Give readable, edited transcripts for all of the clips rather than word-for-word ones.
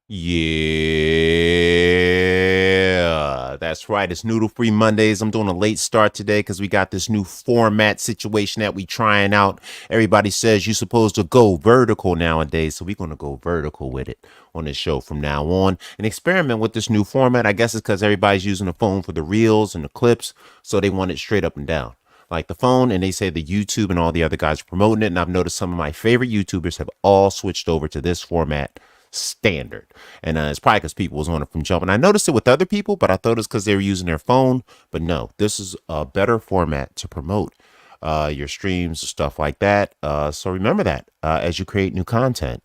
Yeah, that's right. It's Noodle Free Mondays. I'm doing a late start today because we got this new format situation that we trying out. Everybody says you're supposed to go vertical nowadays, so we're gonna go vertical with it on this show from now on and experiment with this new format. I guess it's because everybody's using the phone for the reels and the clips, so they want it straight up and down. Like the phone, and they say the YouTube and all the other guys are promoting it. And I've noticed some of my favorite YouTubers have all switched over to this format standard. And it's probably because people was on it from jump. And I noticed it with other people, but I thought it's because they were using their phone. But no, this is a better format to promote your streams and stuff like that. So remember that as you create new content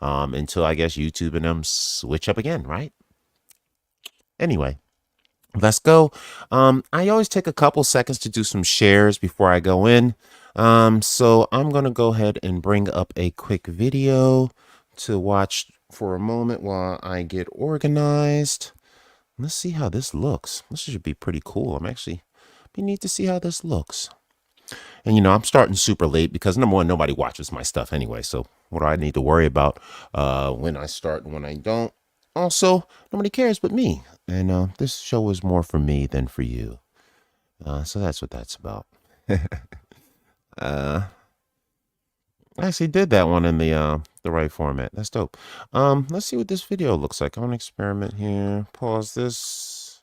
until I guess YouTube and them switch up again, right? Anyway, let's go. I always take a couple seconds to do some shares before I go in. So I'm going to go ahead and bring up a quick video to watch for a moment while I get organized. Let's see how this looks. This should be pretty cool. Be neat to see how this looks. And I'm starting super late because number one, nobody watches my stuff anyway. So what do I need to worry about when I start and when I don't? Also, nobody cares but me. And this show is more for me than for you. So that's what that's about. I actually did that one in the right format. That's dope. Let's see what this video looks like. I want to experiment here. Pause this.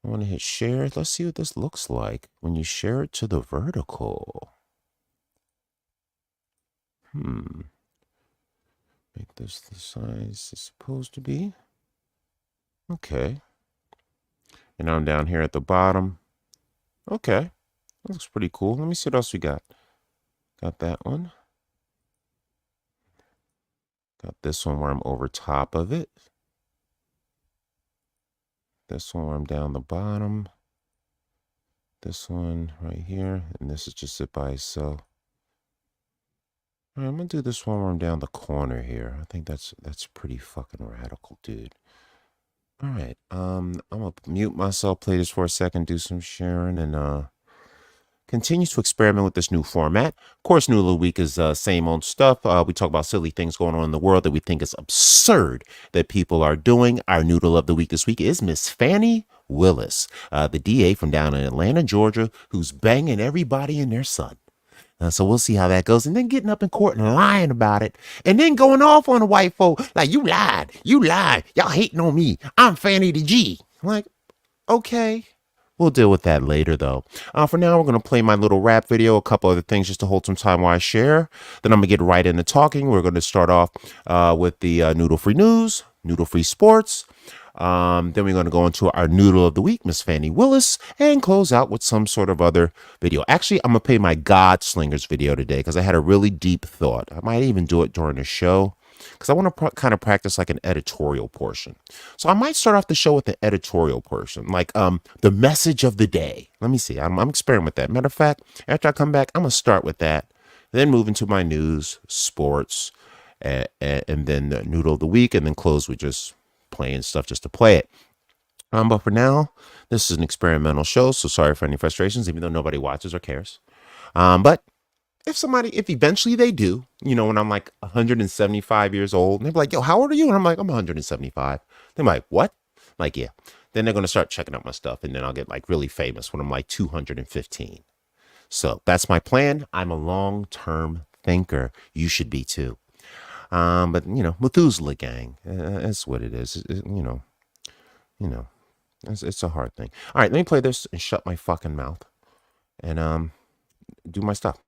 I want to hit share. Let's see what this looks like when you share it to the vertical. Make this the size it's supposed to be. Okay. And I'm down here at the bottom. Okay. That looks pretty cool. Let me see what else we got. Got that one. Got this one where I'm over top of it. This one where I'm down the bottom. This one right here. And this is just it by itself. All right, I'm going to do this one where I'm down the corner here. I think that's pretty fucking radical, dude. All right. I'm going to mute myself, play this for a second, do some sharing, and continue to experiment with this new format. Of course, Noodle of the Week is same old stuff. We talk about silly things going on in the world that we think is absurd that people are doing. Our Noodle of the Week this week is Miss Fannie Willis, the DA from down in Atlanta, Georgia, who's banging everybody and their son. So we'll see how that goes. And then getting up in court and lying about it. And then going off on the white folk. Like, you lied. You lied. Y'all hating on me. I'm Fannie the G. I'm like, okay. We'll deal with that later, though. For now, we're going to play my little rap video, a couple other things just to hold some time while I share. Then I'm going to get right into talking. We're going to start off with the Noodle-Free News, Noodle-Free Sports. Then we're going to go into our Noodle of the Week, Miss Fannie Willis, and close out with some sort of other video. Actually, I'm going to play my God Slingers video today because I had a really deep thought. I might even do it during the show, because I want to kind of practice like an editorial portion. So I might start off the show with the editorial portion, like the message of the day. Let me see. I'm experimenting with that. Matter of fact, after I come back, I'm going to start with that, then move into my news, sports, and then the Noodle of the Week, and then close with just playing stuff just to play it. But for now, this is an experimental show, so sorry for any frustrations, even though nobody watches or cares. But if eventually they do, when I'm like 175 years old, and they're like, yo, how old are you? And I'm like, I'm 175. They're like, what? I'm like, yeah. Then they're going to start checking out my stuff, and then I'll get like really famous when I'm like 215. So that's my plan. I'm a long-term thinker. You should be too. But Methuselah gang, that's what it is. It's a hard thing. All right, let me play this and shut my fucking mouth and do my stuff.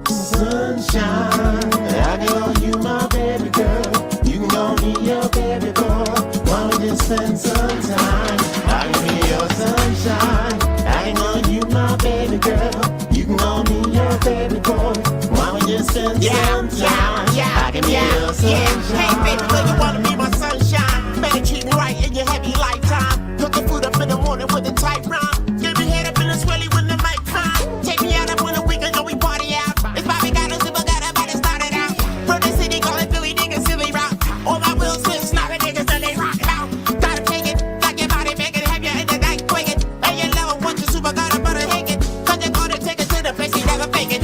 Sunshine, I know you my baby girl. You know me your baby boy. Why don't you spend some time? I can be your sunshine. I know you my baby girl. You can call me your baby boy. Why don't you spend some time? I can be your sunshine. Hey baby girl, you wanna be my sunshine? Better treat me right in your happy lifetime. Cook the food up in the morning with a tight rhyme. Get me head up in the swelly when the mic prime. Take me out up when the weekend go we party out. It's Bobby got a super got about to start it out. From the city call it Philly niggas silly route. All my wheels spin snapping niggas and they rock it out. Gotta take it, like your body make it, have you in the night quick it. And your level want your super gotta butter hang it. Cause you're gonna take it to the place you never fake it.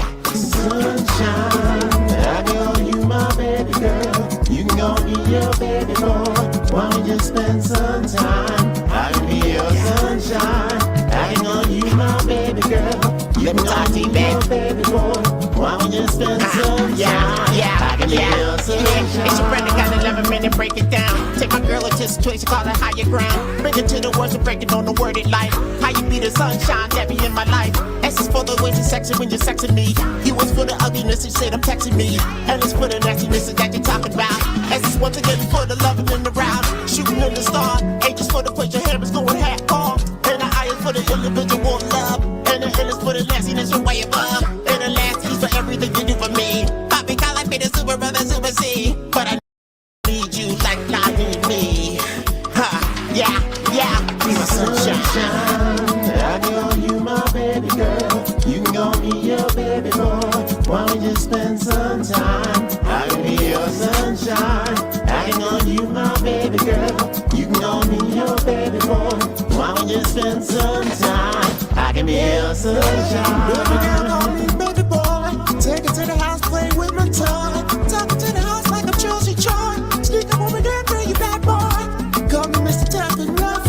girl. Let me talk to you, baby boy. Why don't you spend some time? I can be your sunshine. It's your friend that got 11 minutes, break it down. Take my girl into situation, call it higher ground. Bring it to the words and break it on the worded life. How you be the sunshine that be in my life. S is for the way you're sexy when you're sexing me. U is for the ugliness you said I'm texting me. L is for the nastiness that you're talking about. S is once again for the loving in the round. Shooting in the star. H is for the place your hair is going half off. And the I is for the individual love. And the L is for the nastiness you're way above. And the last is for everything you do for me. Poppy call like me the super brother, super C. But I need you like I need me. Yeah, be my sunshine. I can call you my baby girl. You can call me your baby boy. Why don't you spend some time? I can be your sunshine. I can call you my baby girl. You can call me your baby boy. Why don't you spend some time? I can be your sunshine. Baby girl, call me baby boy. Take it to the house, play with my toy. Talk it to the house like I'm Chelsea Joy. Sneak up over there, girl, you bad boy. Call me Mr. Tough and Rough.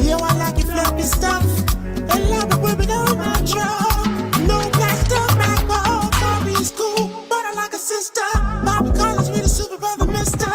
Yo, I like your fluffy stuff. And love it when we go my jaw. No plastic, my ball. Bobby is cool, but I like a sister. Bobby calls me the super brother, mister.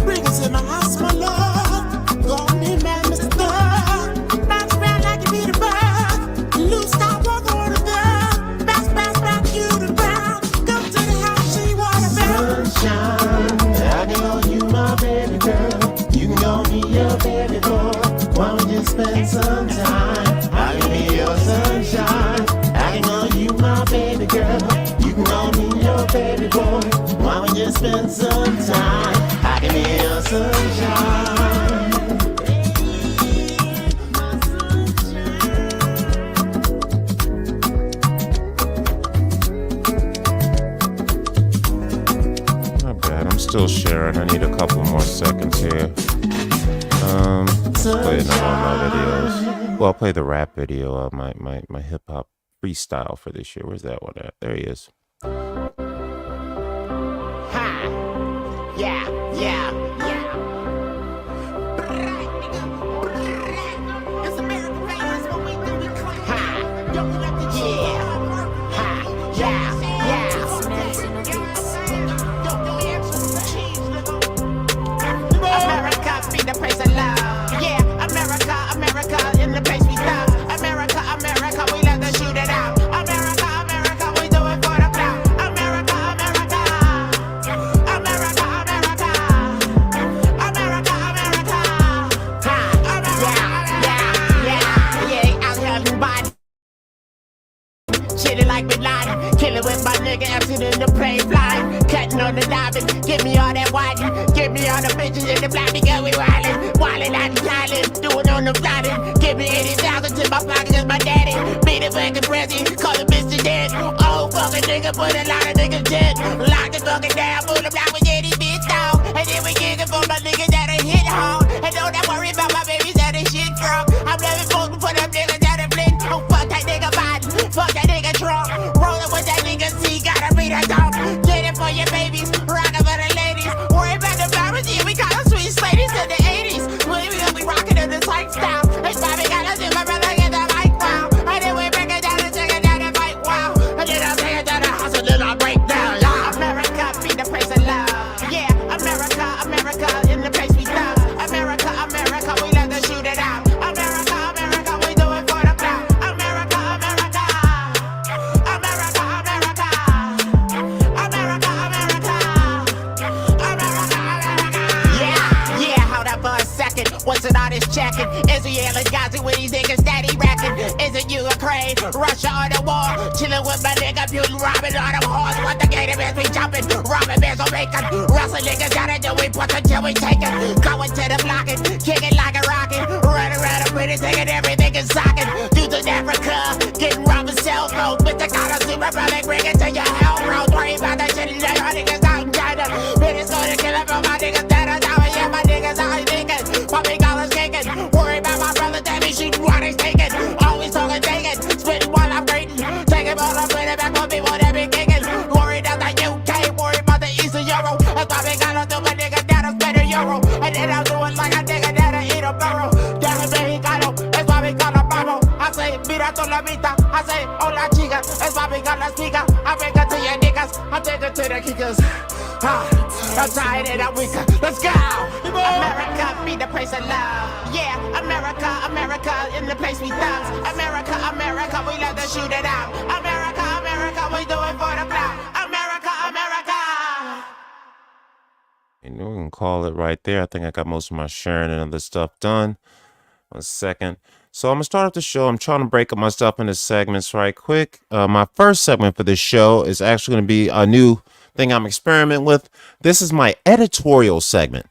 Bring it to my house, my love. Call me man, Mr. Thug. Bounce around like you be the bug. Loose, stop, walk on the thug. Bounce, back, you the ground. Come to the house, see what about. Sunshine, I can call you my baby girl. You can call me your baby boy. Why don't you spend some time? I can be your sunshine. I can call you my baby girl. You can call me your baby boy. Why don't you spend some time? I can be your sunshine. Not bad. I'm still sharing. I need a couple more seconds here. Play another one of my videos. Well, I'll play the rap video of my hip hop freestyle for this year. Where's that one at? There he is. Yeah. It's American famous when we do we clap. Don't we let the America be the place of love. Yeah, America in the place we love. America, we let them shoot it out. America, we do it for the clout. America, yeah, out here everybody. Chillin' like Bin Laden, killin' with my nigga, absent in the plane flying, cutting on the diamond, give me all that whining, give me all the bitches in the black because we wildin' out the island, doing on the flying, give me 80,000 to my pocket cause my daddy, be the fucking president, call him Mr. Dead, old fucking nigga, put a lot of niggas dead, lock the fucking down, move the block with Eddie bitch down, and then we giggin' for my niggas that are hit home, and don't that worry about my babies that is shit from, I'm never supposed to put them niggas that are blink, oh fuck that nigga Biden, fuck that nigga Trump, rollin' with that nigga C, gotta be the dog, get it for your babies, rockin' for the ladies, worry about the flowers, yeah, we got them sweet ladies in the 80s, we rockin' in this lifestyle, hey Bobby got us in my brother get the mic wow, and then we break it down and take it down and fight wow, and then I'll take it down the house and then I'll break down, America be the place of love, yeah, America in the place we love, America, we let them shoot it out, America, we do it for the clout, America, yeah, hold up for a second, what's it all this checking, Israel and Gaza with these niggas steady racking, is it Ukraine, Russia or the war, chillin' with my nigga Putin, robbing all them whores, what the gator bands we jumping, robbing bands on bacon, Russell niggas gotta do we put until we take it, going to the blocking, kicking like a rocket, running around the pretty taking everything in socket, dudes in Africa, getting robbing cell phones, with the collar super brother, bring it to your hell, bro, worry about that shit, y'all niggas out in China, bitches gonna kill it for my niggas that are down, yeah, my niggas out thinking, pumping dollars kicking, worry about my brother that be shooting what he's taking, always talking taking, spitting while I'm rating, taking all I'm putting back on people that be kicking, worry about the UK, worry about the Eastern Euro, that's why we gotta do my nigga that I'm spending euro, and then I'll do it like a nigga that I eat a barrel, that's a mexicano, that's why we call a babo, I say, mira toda la vista, I say, hola chica, it's popping on the speaker. I bring it to your niggas, I take it to the kickers. I'm tired and I'm weaker. Let's go. America be the place of love. Yeah, America, America in the place we thugs. America, America, we love to shoot it out. America, America, we do it for the clout. America, America. And we can call it right there. I think I got most of my sharing and other stuff done. 1 second. So I'm going to start off the show. I'm trying to break up my stuff into segments right quick. My first segment for this show is actually going to be a new thing I'm experimenting with. This is my editorial segment.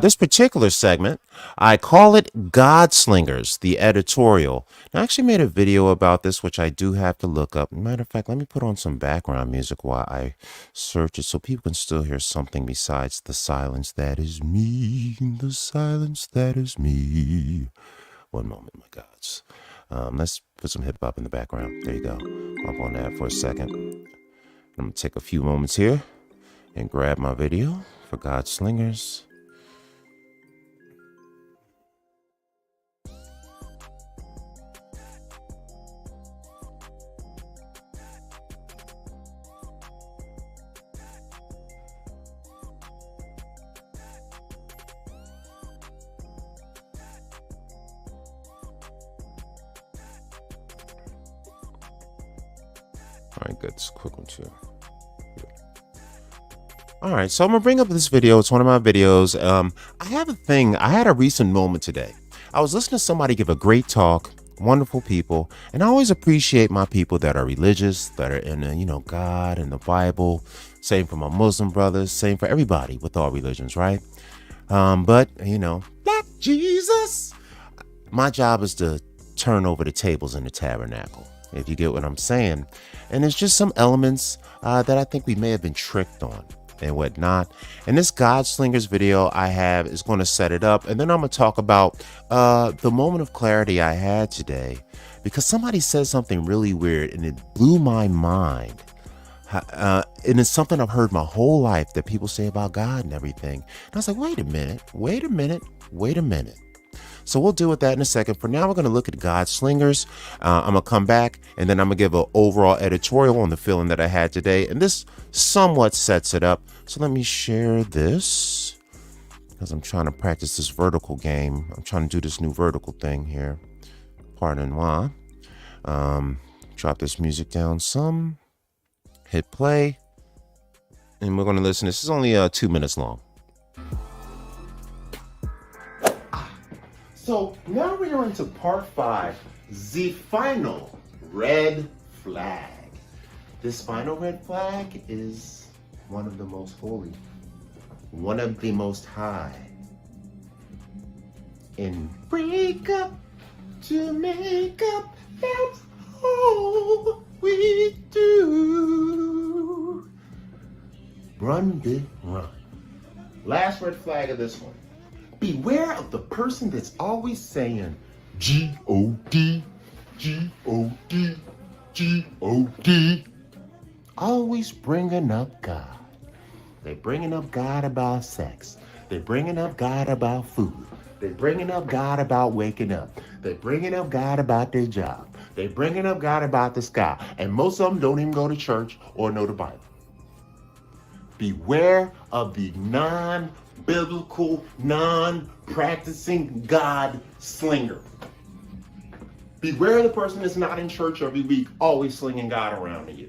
This particular segment, I call it God Slingers, the editorial. And I actually made a video about this, which I do have to look up. Matter of fact, let me put on some background music while I search it so people can still hear something besides the silence that is me, the silence that is me. One moment, my gods. Let's put some hip hop in the background. There you go. Hop on that for a second. I'm going to take a few moments here and grab my video for God Slingers. All right, good. It's a quick one too. All right, so I'm gonna bring up this video. It's one of my videos. I have a thing. I had a recent moment today. I was listening to somebody give a great talk, wonderful people, and I always appreciate my people that are religious, that are in, God and the Bible. Same for my Muslim brothers. Same for everybody with all religions, right? But Black Jesus. My job is to turn over the tables in the tabernacle, if you get what I'm saying. And there's just some elements that I think we may have been tricked on and whatnot. And this God Slingers video I have is going to set it up. And then I'm going to talk about the moment of clarity I had today, because somebody said something really weird and it blew my mind. And it's something I've heard my whole life that people say about God and everything. And I was like, wait a minute. So we'll deal with that in a second. For now, we're going to look at God Slingers. I'm going to come back and then I'm going to give an overall editorial on the feeling that I had today. And this somewhat sets it up. So let me share this because I'm trying to practice this vertical game. I'm trying to do this new vertical thing here. Pardon moi. Drop this music down some. Hit play. And we're going to listen. This is only 2 minutes long. So now we are into part 5, the final red flag. This final red flag is one of the most holy, one of the most high. In break up to make up, that's all we do. Run, big run. Last red flag of this one. Beware of the person that's always saying G-O-D, G-O-D, G-O-D. Always bringing up God. They're bringing up God about sex. They're bringing up God about food. They're bringing up God about waking up. They're bringing up God about their job. They're bringing up God about the sky. And most of them don't even go to church or know the Bible. Beware of the non-biblical, non-practicing God slinger. Beware of the person that's not in church every week, always slinging God around to you.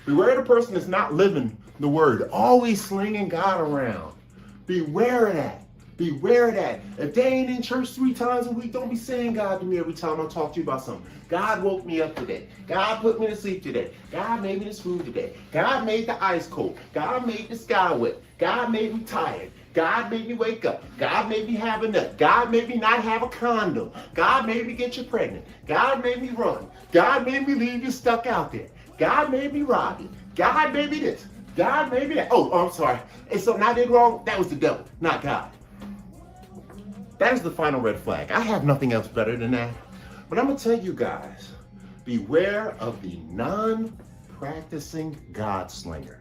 Beware of the person that's not living the word, always slinging God around. Beware of that. Beware of that. If they ain't in church 3 times a week, don't be saying God to me every time I talk to you about something. God woke me up today. God put me to sleep today. God made me this food today. God made the ice cold. God made the sky wet. God made me tired. God made me wake up. God made me have a nut. God made me not have a condom. God made me get you pregnant. God made me run. God made me leave you stuck out there. God made me rob you. God made me this. God made me that. Oh, I'm sorry. And something I did wrong, that was the devil, not God. That is the final red flag. I have nothing else better than that. But I'm going to tell you guys, beware of the non-practicing God slinger.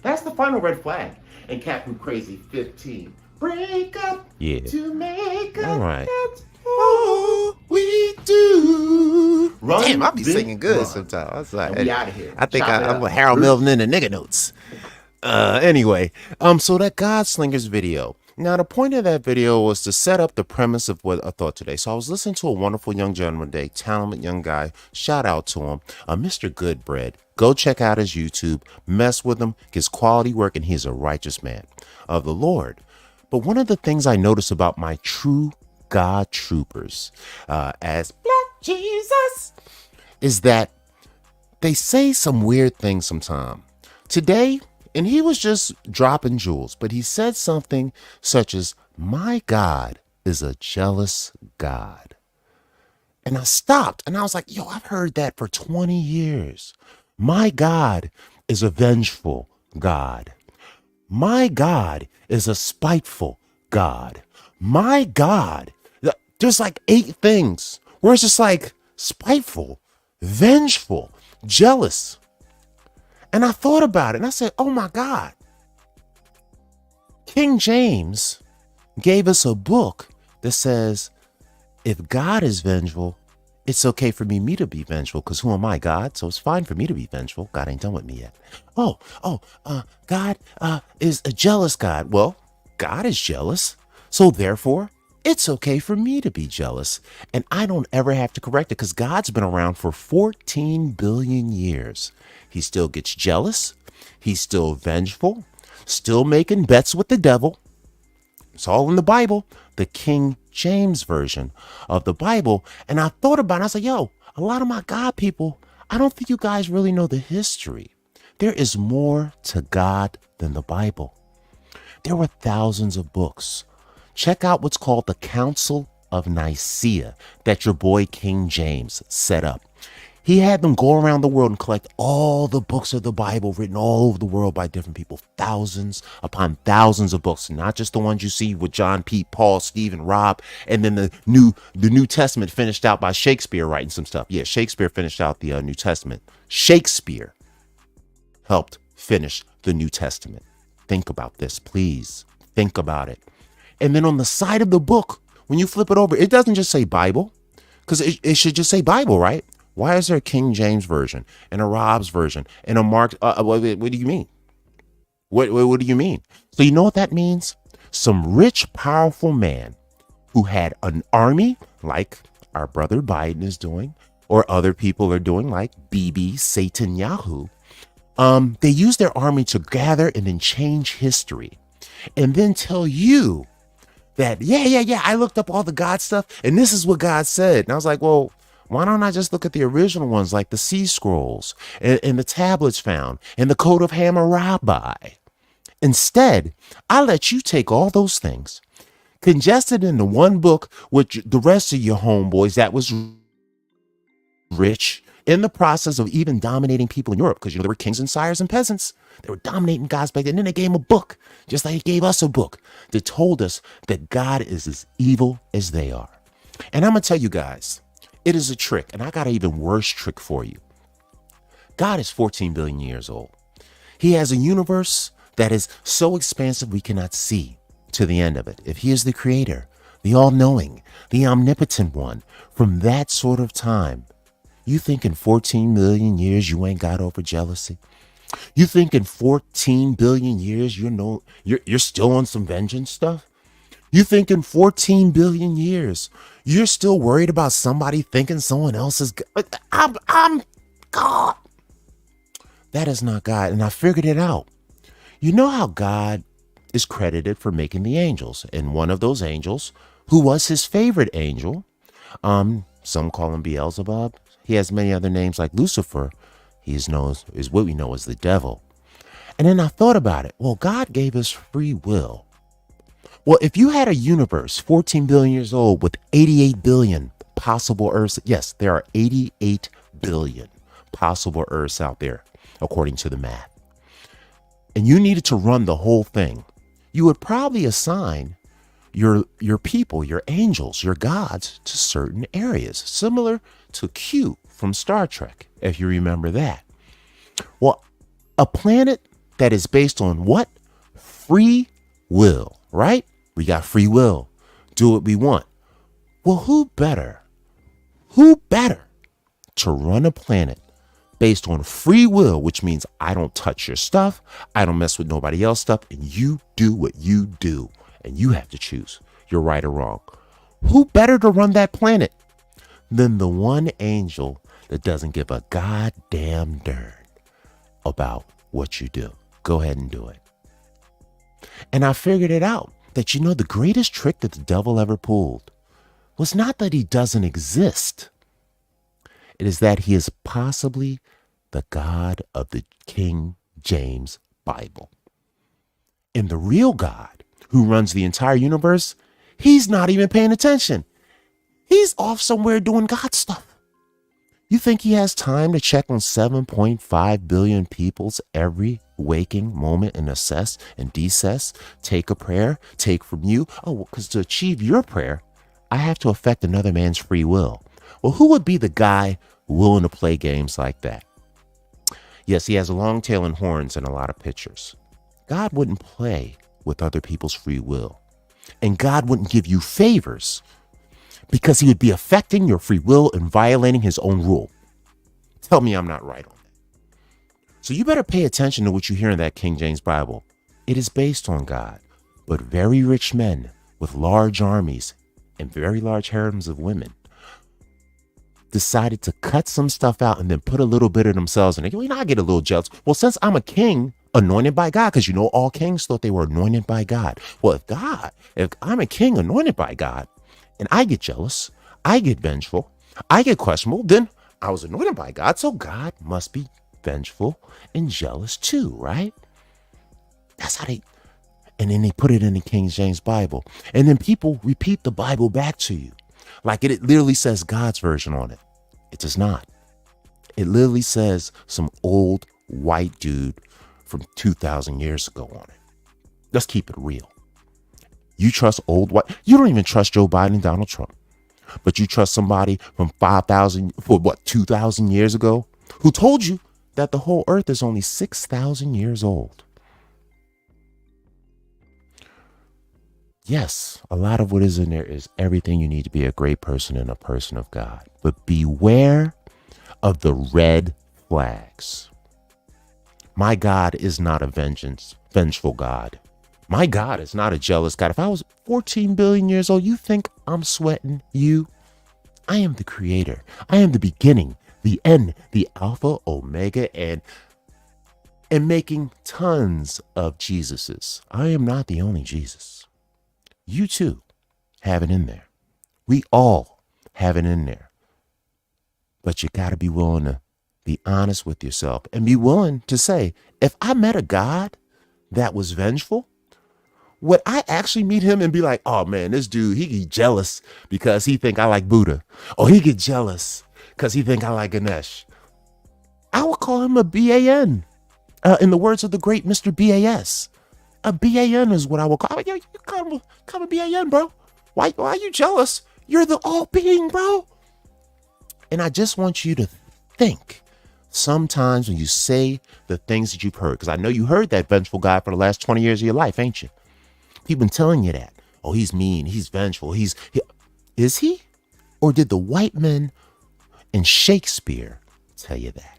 That's the final red flag in Captain Crazy 15. Break up to make up. All right. That's all we do. Run, Damn, I be bitch, singing good run. sometimes. I was like, And we outta here. I think Chop it I'm up. a Harold Melvin in the nigga notes. Anyway, so that Godslingers video. Now, the point of that video was to set up the premise of what I thought today. So I was listening to a wonderful young gentleman today, talented young guy. Shout out to him, Mr. Goodbread. Go check out his YouTube, mess with him, gets quality work, and he's a righteous man of the Lord. But one of the things I notice about my true God troopers, as Black Jesus, is that they say some weird things sometimes. Today, and he was just dropping jewels, but he said something such as, "My God is a jealous God." And I stopped and I was like, yo, I've heard that for 20 years. My God is a vengeful God. My God is a spiteful God. My God, there's like 8 things where it's just like spiteful, vengeful, jealous. And I thought about it and I said, oh my God. King James gave us a book that says, if God is vengeful, it's okay for me to be vengeful, because who am I, God? So it's fine for me to be vengeful. God ain't done with me yet. God is a jealous God. Well, God is jealous. So therefore, it's okay for me to be jealous. And I don't ever have to correct it because God's been around for 14 billion years. He still gets jealous. He's still vengeful, still making bets with the devil. It's all in the Bible, the King James version of the Bible. And I thought about it. I was like, yo, a lot of my God people, I don't think you guys really know the history. There is more to God than the Bible. There were thousands of books. Check out what's called the Council of Nicaea that your boy King James set up. He had them go around the world and collect all the books of the Bible written all over the world by different people, thousands upon thousands of books, not just the ones you see with John, Pete, Paul, Stephen, Rob, and then the New Testament finished out by Shakespeare writing some stuff. Yeah, Shakespeare finished out the New Testament. Shakespeare helped finish the New Testament. Think about this, please. Think about it. And then on the side of the book, when you flip it over, it doesn't just say Bible, because it should just say Bible, right? Why is there a King James version and a Rob's version and a Mark? What do you mean? What do you mean? So you know what that means? Some rich, powerful man who had an army like our brother Biden is doing, or other people are doing like Bibi, Satan, Yahoo. They use their army to gather and then change history and then tell you that, yeah, I looked up all the God stuff and this is what God said. And I was like, well, why don't I just look at the original ones like the Sea Scrolls and the tablets found and the Code of Hammurabi? Instead, I let you take all those things, congest it into one book with the rest of your homeboys that was rich in the process of even dominating people in Europe, because there were kings and sires and peasants. They were dominating guys back then. And then they gave them a book, just like he gave us a book that told us that God is as evil as they are. And I'm going to tell you guys, it is a trick, and I got an even worse trick for you. God is 14 billion years old. He has a universe that is so expansive we cannot see to the end of it. If he is the creator, the all-knowing, the omnipotent one, from that sort of time, you think in 14 million years you ain't got over jealousy? You think in 14 billion years you're still on some vengeance stuff? You think in 14 billion years, you're still worried about somebody thinking someone else is good? I'm God. That is not God. And I figured it out. You know how God is credited for making the angels. And one of those angels, who was his favorite angel, some call him Beelzebub. He has many other names like Lucifer. He is what we know as the devil. And then I thought about it. Well, God gave us free will. Well, if you had a universe 14 billion years old with 88 billion possible Earths, yes, there are 88 billion possible Earths out there, according to the math. And you needed to run the whole thing. You would probably assign your people, your angels, your gods to certain areas, similar to Q from Star Trek, if you remember that. Well, a planet that is based on what? Free will, right? We got free will. Do what we want. Well, who better to run a planet based on free will, which means I don't touch your stuff, I don't mess with nobody else's stuff, and you do what you do, and you have to choose you're right or wrong. Who better to run that planet than the one angel that doesn't give a goddamn darn about what you do? Go ahead and do it. And I figured it out that, the greatest trick that the devil ever pulled was not that he doesn't exist. It is that he is possibly the God of the King James Bible. And the real God who runs the entire universe, he's not even paying attention. He's off somewhere doing God stuff. You think he has time to check on 7.5 billion people's every waking moment and assess and decess, take a prayer, take from you? Oh, because to achieve your prayer, I have to affect another man's free will. Well, who would be the guy willing to play games like that? Yes, he has a long tail and horns in a lot of pictures. God wouldn't play with other people's free will. And God wouldn't give you favors because he would be affecting your free will and violating his own rule. Tell me I'm not right on that. So you better pay attention to what you hear in that King James Bible. It is based on God, but very rich men with large armies and very large harems of women decided to cut some stuff out and then put a little bit of themselves in it. I get a little jealous. Well, since I'm a king anointed by God, because all kings thought they were anointed by God. Well, if I'm a king anointed by God and I get jealous, I get vengeful, I get questionable, then I was anointed by God, so God must be vengeful and jealous too, right? That's how and then they put it in the King James Bible. And then people repeat the Bible back to you. Like it literally says God's version on it. It does not. It literally says some old white dude from 2,000 years ago on it. Let's keep it real. You trust old white. You don't even trust Joe Biden and Donald Trump. But you trust somebody from 2,000 years ago who told you that the whole earth is only 6,000 years old. Yes, a lot of what is in there is everything you need to be a great person and a person of God. But beware of the red flags. My God is not a vengeful God. My God is not a jealous God. If I was 14 billion years old, you think I'm sweating you? I am the creator. I am the beginning, the end, the Alpha, Omega, and making tons of Jesuses. I am not the only Jesus. You too have it in there. We all have it in there. But you got to be willing to be honest with yourself and be willing to say, if I met a God that was vengeful, would I actually meet him and be like, oh man, this dude, he get jealous because he think I like Buddha. Or he get jealous because he think I like Ganesh. I would call him a BAN. In the words of the great Mr. BAS. A BAN is what I will call. Yo, you come a BAN, bro. Why are you jealous? You're the all-being, bro. And I just want you to think sometimes when you say the things that you've heard, because I know you heard that vengeful guy for the last 20 years of your life, ain't you? People been telling you that. Oh, he's mean. He's vengeful. Is he? Or did the white men in Shakespeare tell you that?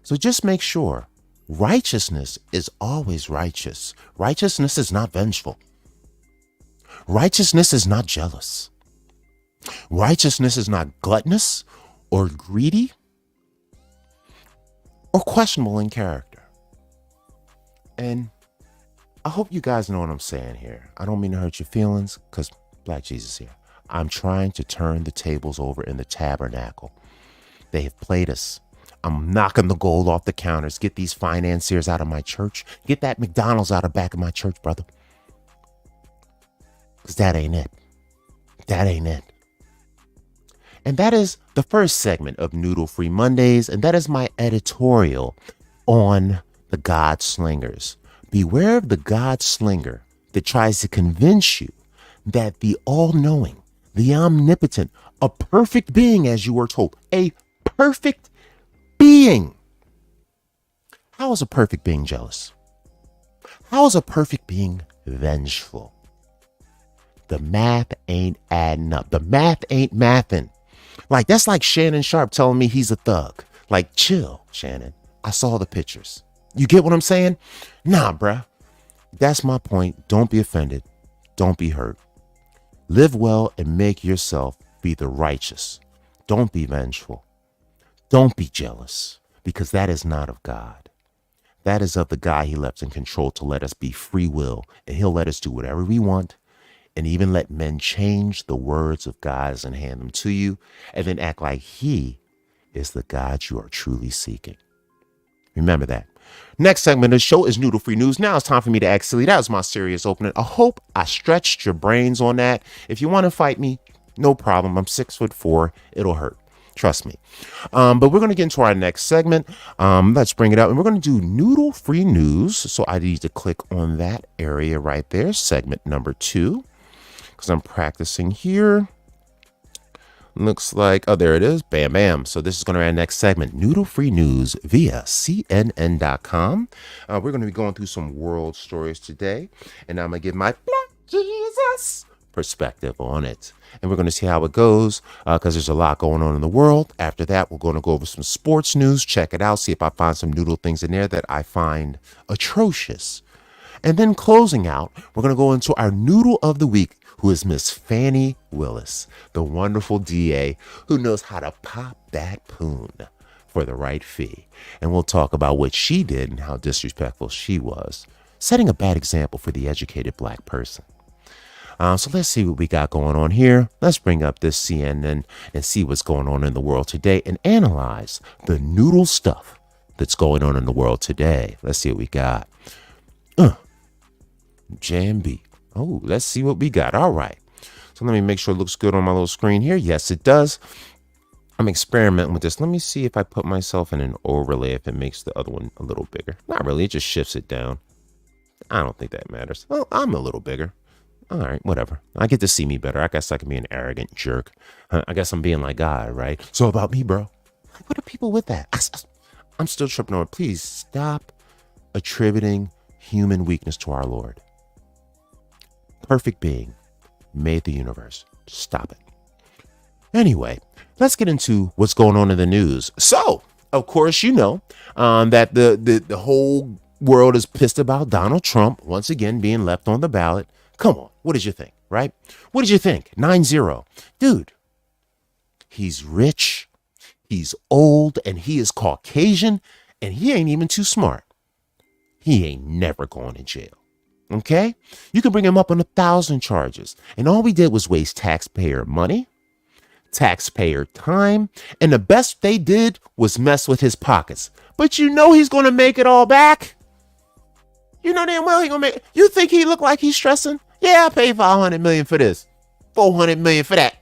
So just make sure righteousness is always righteous. Righteousness is not vengeful. Righteousness is not jealous. Righteousness is not gluttonous or greedy or questionable in character. And I hope you guys know what I'm saying here. I don't mean to hurt your feelings because Black Jesus here. I'm trying to turn the tables over in the tabernacle. They have played us. I'm knocking the gold off the counters. Get these financiers out of my church. Get that McDonald's out of back of my church, brother. Because that ain't it. That ain't it. And that is the first segment of Noodle Free Mondays. And that is my editorial on the God Slingers. Beware of the God Slinger that tries to convince you that the all-knowing, the omnipotent, a perfect being, as you were told, a perfect being. How is a perfect being jealous? How is a perfect being vengeful? The math ain't adding up. The math ain't mathing. Like, that's like Shannon Sharp telling me he's a thug. Like, chill, Shannon. I saw the pictures. You get what I'm saying? Nah, bruh. That's my point. Don't be offended. Don't be hurt. Live well and make yourself be the righteous. Don't be vengeful. Don't be jealous, because that is not of God. That is of the guy he left in control to let us be free will, and he'll let us do whatever we want, and even let men change the words of God and hand them to you, and then act like he is the God you are truly seeking. Remember that. Next segment of the show is Noodle Free News. Now it's time for me to act silly. That was my serious opening. I hope I stretched your brains on that. If you want to fight me, no problem. I'm 6'4". It'll hurt. Trust me. But we're going to get into our next segment. Let's bring it up. And we're going to do Noodle Free News. So I need to click on that area right there. Segment number 2. Because I'm practicing here. Looks like, oh, there it is. Bam, bam. So this is going to be our next segment, Noodle Free News via CNN.com. We're going to be going through some world stories today, and I'm going to give my Black Jesus perspective on it. And we're going to see how it goes because there's a lot going on in the world. After that, we're going to go over some sports news, check it out, see if I find some noodle things in there that I find atrocious. And then closing out, we're going to go into our noodle of the week, who is Miss Fannie Willis, the wonderful DA who knows how to pop that poon for the right fee. And we'll talk about what she did and how disrespectful she was, setting a bad example for the educated black person. So let's see what we got going on here. Let's bring up this CNN and see what's going on in the world today and analyze the noodle stuff that's going on in the world today. Let's see what we got. JMB. Oh, let's see what we got. All right. So let me make sure it looks good on my little screen here. Yes, it does. I'm experimenting with this. Let me see if I put myself in an overlay, if it makes the other one a little bigger. Not really. It just shifts it down. I don't think that matters. Well, I'm a little bigger. All right, whatever. I get to see me better. I guess I can be an arrogant jerk. I guess I'm being like God, right? So about me, bro. What are people with that? I'm still tripping over. Please stop attributing human weakness to our Lord. Perfect being made the universe. Stop it. Anyway, let's get into what's going on in the news. So, of course, you know that the whole world is pissed about Donald Trump once again being left on the ballot. Come on. What did you think, right? What did you think? 9-0. Dude, he's rich, he's old, and he is Caucasian, and he ain't even too smart. He ain't never going to jail. Okay? You can bring him up on 1,000 charges. And all we did was waste taxpayer money, taxpayer time, and the best they did was mess with his pockets. But you know he's going to make it all back. You know damn well he's going to make it. You think he look like he's stressing? Yeah, I paid $500 million for this, $400 million for that.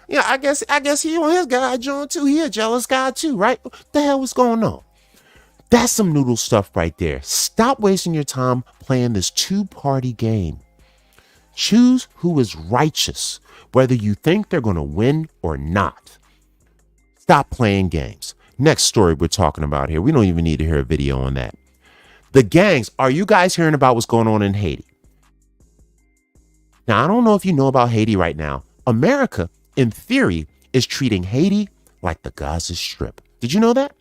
Yeah, I guess he on his guy joint too. He a jealous guy too, right? What the hell was going on? That's some noodle stuff right there. Stop wasting your time playing this two-party game. Choose who is righteous, whether you think they're going to win or not. Stop playing games. Next story we're talking about here. We don't even need to hear a video on that. The gangs. Are you guys hearing about what's going on in Haiti? Now, I don't know if you know about Haiti right now. America, in theory, is treating Haiti like the Gaza Strip. Did you know that?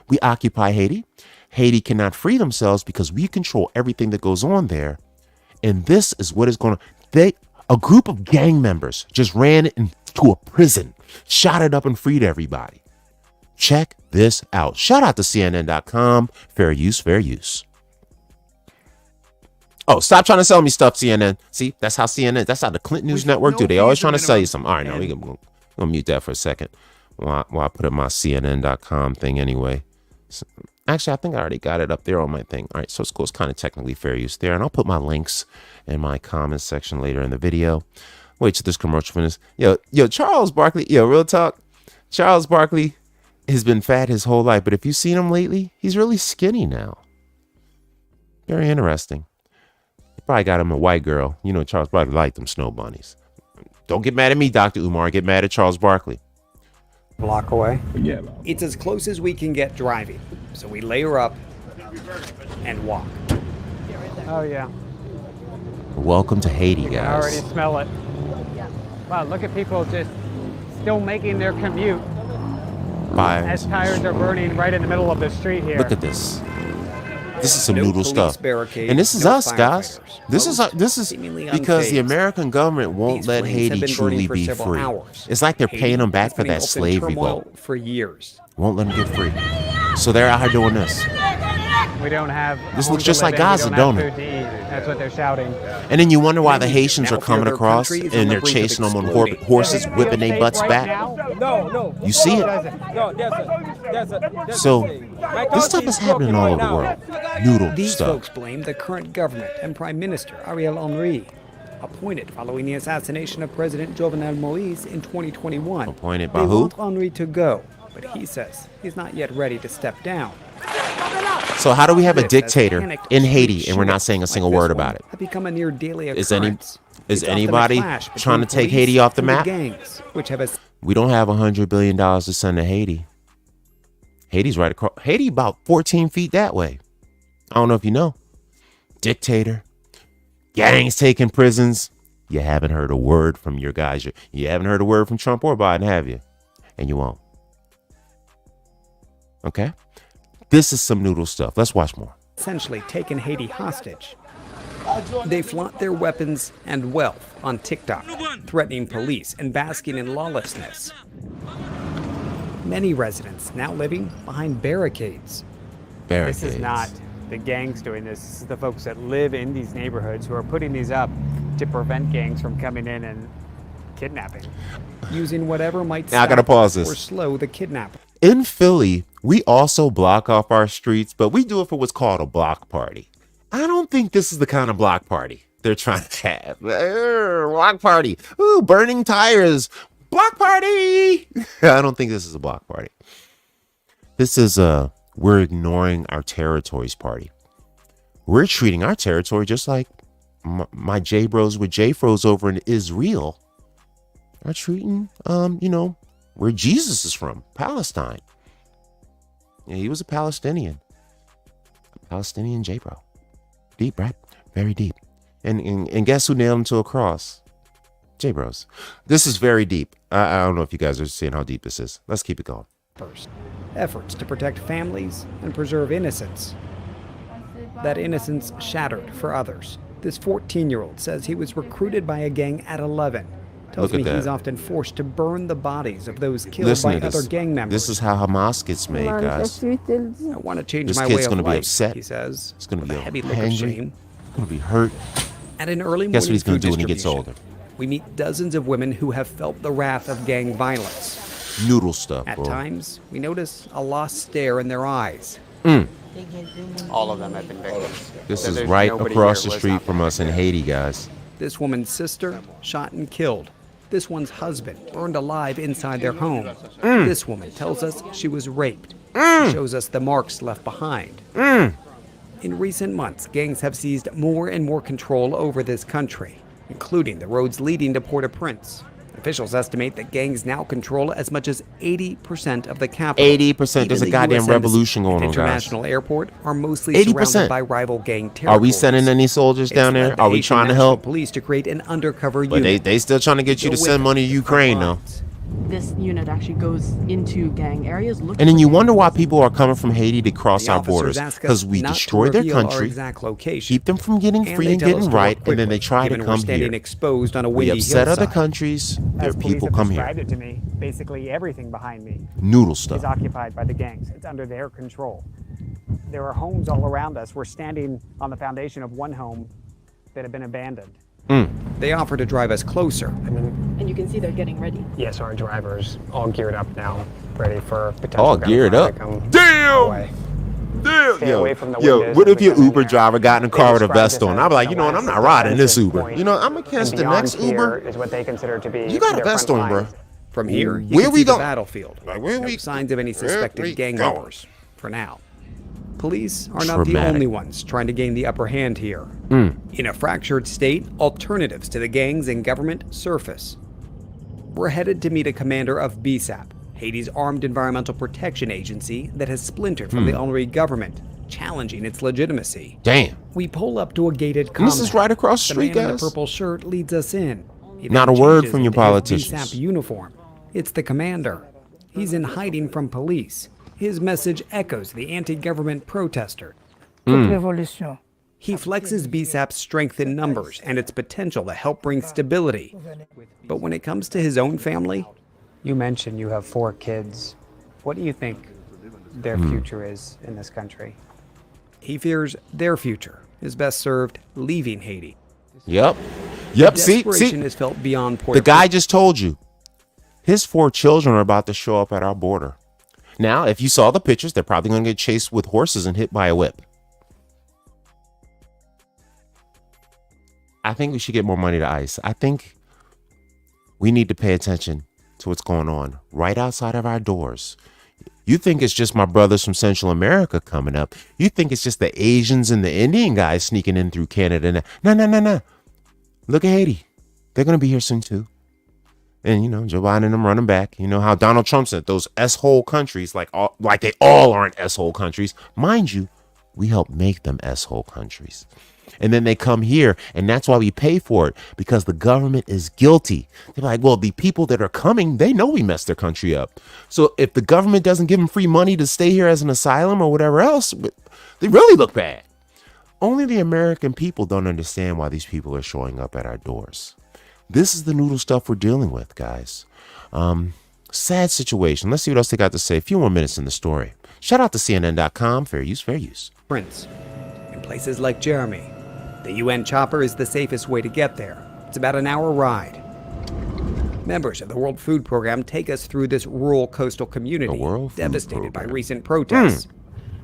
We occupy Haiti. Haiti cannot free themselves because we control everything that goes on there. And this is what is going to... A group of gang members just ran into a prison, shot it up and freed everybody. Check this out. Shout out to CNN.com. Fair use, fair use. Oh, stop trying to sell me stuff, CNN. See, that's how CNN, that's how the Clinton News Network do. They always trying to sell you something. All right, now we're going to mute that for a second while I put up my CNN.com thing anyway. So, actually, I think I already got it up there on my thing. All right, so it's cool. It's kind of technically fair use there. And I'll put my links in my comments section later in the video. Wait till this commercial finishes. Yo, Charles Barkley, real talk. Charles Barkley has been fat his whole life, but if you've seen him lately, he's really skinny now. Very interesting. Probably got him a white girl. You know, Charles Barkley liked them snow bunnies. Don't get mad at me, Dr. Umar. Get mad at Charles Barkley. Block away. Yeah. It's as close as we can get driving. So we layer up and walk. Oh, yeah. Welcome to Haiti, I already guys. smell it. Wow, look at people just still making their commute By as tires are burning right in the middle of the street here. look at this. This is some No noodle police stuff. barricade, And this is no us, guys. firefighters. This is Seemingly because the unfazed. American government won't These let flames have Haiti been burning truly for be several free. hours. It's like they're Haiti paying them back has for been that engulfed in slavery turmoil vote. for years. Won't let them get free. So they're out here doing this. We don't have. This home looks to just live like in, we Gaza, don't don't have it? food to eat. That's what they're shouting. And then you wonder why the Many Haitians now are coming feel their across country is on and the they're brink of chasing them on exploding. horses, Does it feel whipping their safe butts right back. now? No. You see it. No, there's So My this stuff country is happening broken all right over the now. world. Noodle These stuff. folks blame the current government and Prime Minister Ariel Henry, appointed following the assassination of President Jovenel Moise in 2021. Appointed by they who? want Henry to go, but he says he's not yet ready to step down. So how do we have a This, as dictator panicked in street Haiti and we're not shootings saying a like single this word one about it? have become a near daily Is occurrence. is It's often a anybody clash trying to between take Haiti off the police and map? Gangs, which have a We don't have $100 billion to send to Haiti. Haiti's right across. Haiti about 14 feet that way. I don't know if you know. Dictator. Gangs taking prisons. You haven't heard a word from your guys. You haven't heard a word from Trump or Biden, have you? And you won't. Okay? This is some noodle stuff. Let's watch more. essentially taken Haiti hostage. They flaunt their weapons and wealth on TikTok, threatening police and basking in lawlessness. Many residents now living behind barricades. Barricades. This is not the gangs doing this. This is the folks that live in these neighborhoods who are putting these up to prevent gangs from coming in and kidnapping. Using whatever might Now I gotta stop pause this. or slow the kidnapping. In Philly, we also block off our streets, but we do it for what's called a block party. I don't think this is the kind of block party they're trying to have. Block party. Ooh, burning tires. Block party. I don't think this is a block party. This is we're ignoring our territories party. We're treating our territory just like my J bros with J Fros over in Israel are treating, where Jesus is from, Palestine. Yeah, he was a Palestinian. A Palestinian J bro. Deep, right? Very deep. And guess who nailed him to a cross? J bros. This is very deep. I don't know if you guys are seeing how deep this is. Let's keep it going. First, efforts to protect families and preserve innocence. That innocence shattered for others. This 14-year-old says he was recruited by a gang at 11. Tells Look me at he's that. often forced to burn the bodies of those killed Listen by to other this. gang members. This is how Hamas gets made, guys. I want to change This my kid's way of gonna be life, upset. he says. He's gonna with be a heavy look of angry. shame. He's gonna be hurt. At an early morning Guess what he's gonna food do when he gets distribution, older? We meet dozens of women who have felt the wrath of gang violence. Noodle stuff, At bro. times, we notice a lost stare in their eyes. All of them have been victims. This So is there's right nobody across here the who has street not from been us in victim. Haiti, guys. This woman's sister shot and killed. This one's husband burned alive inside their home. This woman tells us she was raped. She shows us the marks left behind. In recent months, gangs have seized more and more control over this country, including the roads leading to Port-au-Prince. Officials estimate that gangs now control as much as 80% of the capital. 80%. There's Even a the goddamn US revolution going and on, guys. International Airport are mostly 80%. surrounded by rival gang Are territories. we sending any soldiers It's down led there? the Are we Haitian trying to National help? Police to create an undercover But unit. they still trying to get you Go to with send them money to for Ukraine, though. lines. This unit actually goes into gang areas. And then you wonder why people are coming from Haiti to cross The our officers borders. ask us Because we not to destroy their reveal our country, exact location, keep them from getting and free they and tell us getting to work right, and then they quickly, try to given we're come standing here. exposed on a We windy upset other hillside. countries, their As police people have come here. described it to me, basically everything behind me Noodle is stuff. occupied by the gangs. It's under their control. There are homes all around us. We're standing on the foundation of one home that had been abandoned. They offer to drive us closer. And you can see they're getting ready. Yes, our driver's all geared up now, ready for potential All geared gunfire up. to come Damn! away. Damn! Stay away from the Yo, windows what as if we your come in Uber here. driver got in a They car with a described vest this on? as I'd be like, the you know what? I'm last not riding this defensive Uber. point. You know, I'm gonna catch And the beyond next here Uber. is what they consider to be You got a their vest front on, bro. lines. From here, you Where can we see the going? battlefield. Like, where No we- signs of any where we suspected gang going? members, for now. Police are not the Traumatic. only ones trying to gain the upper hand here. In a fractured state, alternatives to the gangs and government surface. We're headed to meet a commander of BSAP, Haiti's armed environmental protection agency that has splintered from the Henry government, challenging its legitimacy. Damn. We pull up to a gated And compound. this is right across the street, man in guys. the purple shirt leads us in. He Not then a word changes from your into his politicians. BSAP uniform. It's the commander. He's in hiding from police. His message echoes the anti-government protester. He flexes BSAP's strength in numbers and its potential to help bring stability. But when it comes to his own family, You mentioned you have 4 kids. What do you think their future is in this country? he fears their future is best served leaving Haiti. Yep. Desperation is felt beyond Puerto The guy just told you. His 4 children are about to show up at our border. Now, if you saw the pictures, they're probably going to get chased with horses and hit by a whip. I think we should get more money to ICE. I think we need to pay attention to what's going on right outside of our doors. You think it's just my brothers from Central America coming up. You think it's just the Asians and the Indian guys sneaking in through Canada. No. Look at Haiti. They're going to be here soon, too. And, Joe Biden and them running back. You know how Donald Trump said those S-hole countries, like they all aren't S-hole countries. Mind you, we help make them S-hole countries. And then they come here, and that's why we pay for it, because the government is guilty. They're like, well, the people that are coming, they know we messed their country up. So if the government doesn't give them free money to stay here as an asylum or whatever else, they really look bad. Only the American people don't understand why these people are showing up at our doors. This is the noodle stuff we're dealing with, guys. Sad situation. Let's see what else they got to say. A few more minutes in the story. Shout out to CNN.com. Fair use, fair use. Prince. In places like Jeremy, the UN chopper is the safest way to get there. It's about an hour ride. Members of the World Food Program take us through this rural coastal community devastated by recent protests.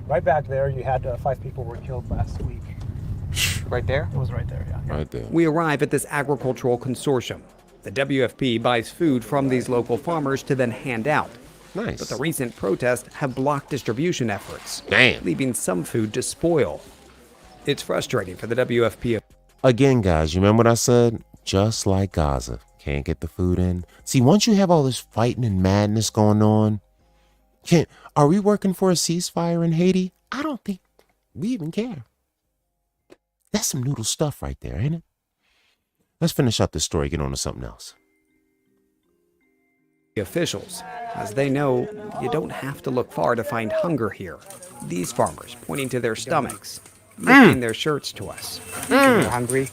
Right back there, you had 5 people were killed last week. Right there? It was right there, yeah. Right there. We arrive at this agricultural consortium. The WFP buys food from these local farmers to then hand out. Nice. But the recent protests have blocked distribution efforts, Damn. leaving some food to spoil. It's frustrating for the WFP. Again, guys, you remember what I said? Just like Gaza. Can't get the food in. See, once you have all this fighting and madness going on, are we working for a ceasefire in Haiti? I don't think we even care. That's some noodle stuff right there, ain't it? Let's finish up this story, get on to something else. Officials, as they know, you don't have to look far to find hunger here. These farmers pointing to their stomachs, lifting their shirts to us. You're hungry?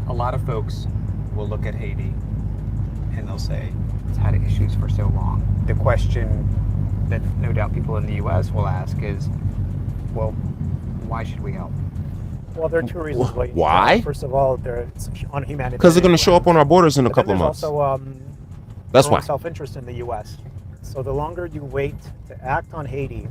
A lot of folks will look at Haiti and they'll say, it's had issues for so long. The question that no doubt people in the U.S. will ask is, well, why should we help? Well, there are 2 reasons. Why? First of all, it's on humanity. Because they're going to show up on our borders in a couple of months. Also, that's why. Self-interest in the U.S. So the longer you wait to act on Haiti,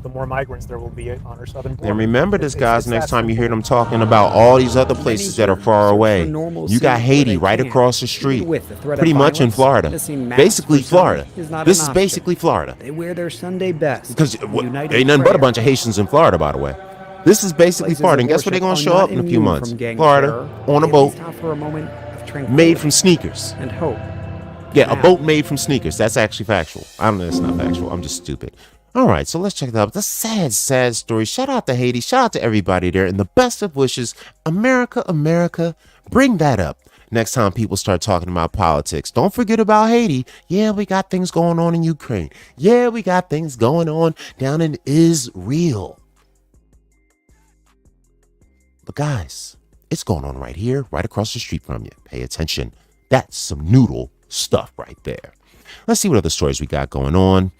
the more migrants there will be on our southern border. And remember this, guys, next time you hear them talking about all these other places that are far away. You got Haiti right across the street, pretty much in Florida. Basically Florida. This is basically Florida. They wear their Sunday best. Because ain't nothing but a bunch of Haitians in Florida, by the way. This is basically Florida. And guess where they're going to show up in a few months? Florida, on a boat, made from sneakers. And hope. Yeah, a boat made from sneakers. That's actually factual. I don't know, it's not factual. I'm just stupid. All right, so let's check it out. The sad, sad story. Shout out to Haiti. Shout out to everybody there. And the best of wishes. America, America, bring that up next time people start talking about politics. Don't forget about Haiti. Yeah, we got things going on in Ukraine. Yeah, we got things going on down in Israel. But guys, it's going on right here, right across the street from you. Pay attention. That's some noodle stuff right there. Let's see what other stories we got going on.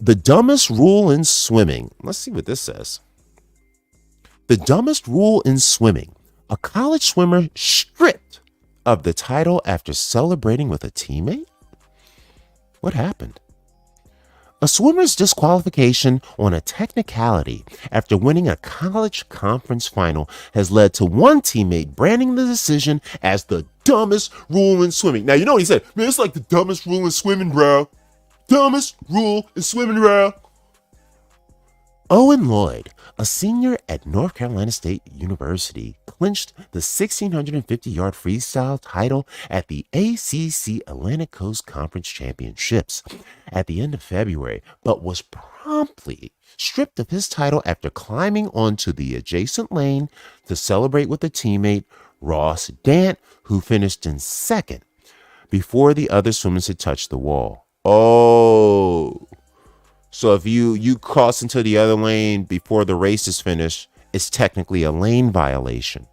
The dumbest rule in swimming. Let's see what this says. The dumbest rule in swimming. A college swimmer stripped of the title after celebrating with a teammate? What happened? A swimmer's disqualification on a technicality after winning a college conference final has led to one teammate branding the decision as the dumbest rule in swimming. Now, you know what he said? Man, it's like the dumbest rule in swimming, bro. Dumbest rule in swimming, bro. Owen Lloyd, a senior at North Carolina State University, clinched the 1,650-yard freestyle title at the ACC Atlantic Coast Conference Championships at the end of February, but was promptly stripped of his title after climbing onto the adjacent lane to celebrate with a teammate, Ross Dant, who finished in second. before the other swimmers had touched the wall. Oh. So if you cross into the other lane before the race is finished, it's technically a lane violation.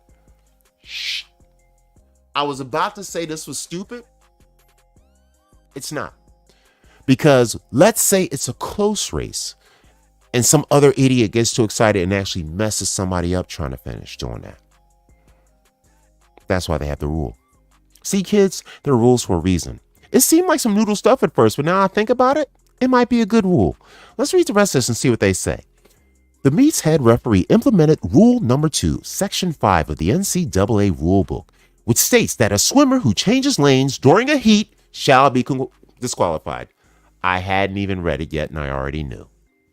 Shh. I was about to say this was stupid. It's not. Because let's say it's a close race and some other idiot gets too excited and actually messes somebody up trying to finish doing that. That's why they have the rule. See, kids, there are rules for a reason. It seemed like some noodle stuff at first, but now I think about it, it might be a good rule. Let's read the rest of this and see what they say. The meet's head referee implemented Rule Number 2, Section 5 of the NCAA Rulebook, which states that a swimmer who changes lanes during a heat shall be disqualified. I hadn't even read it yet, and I already knew.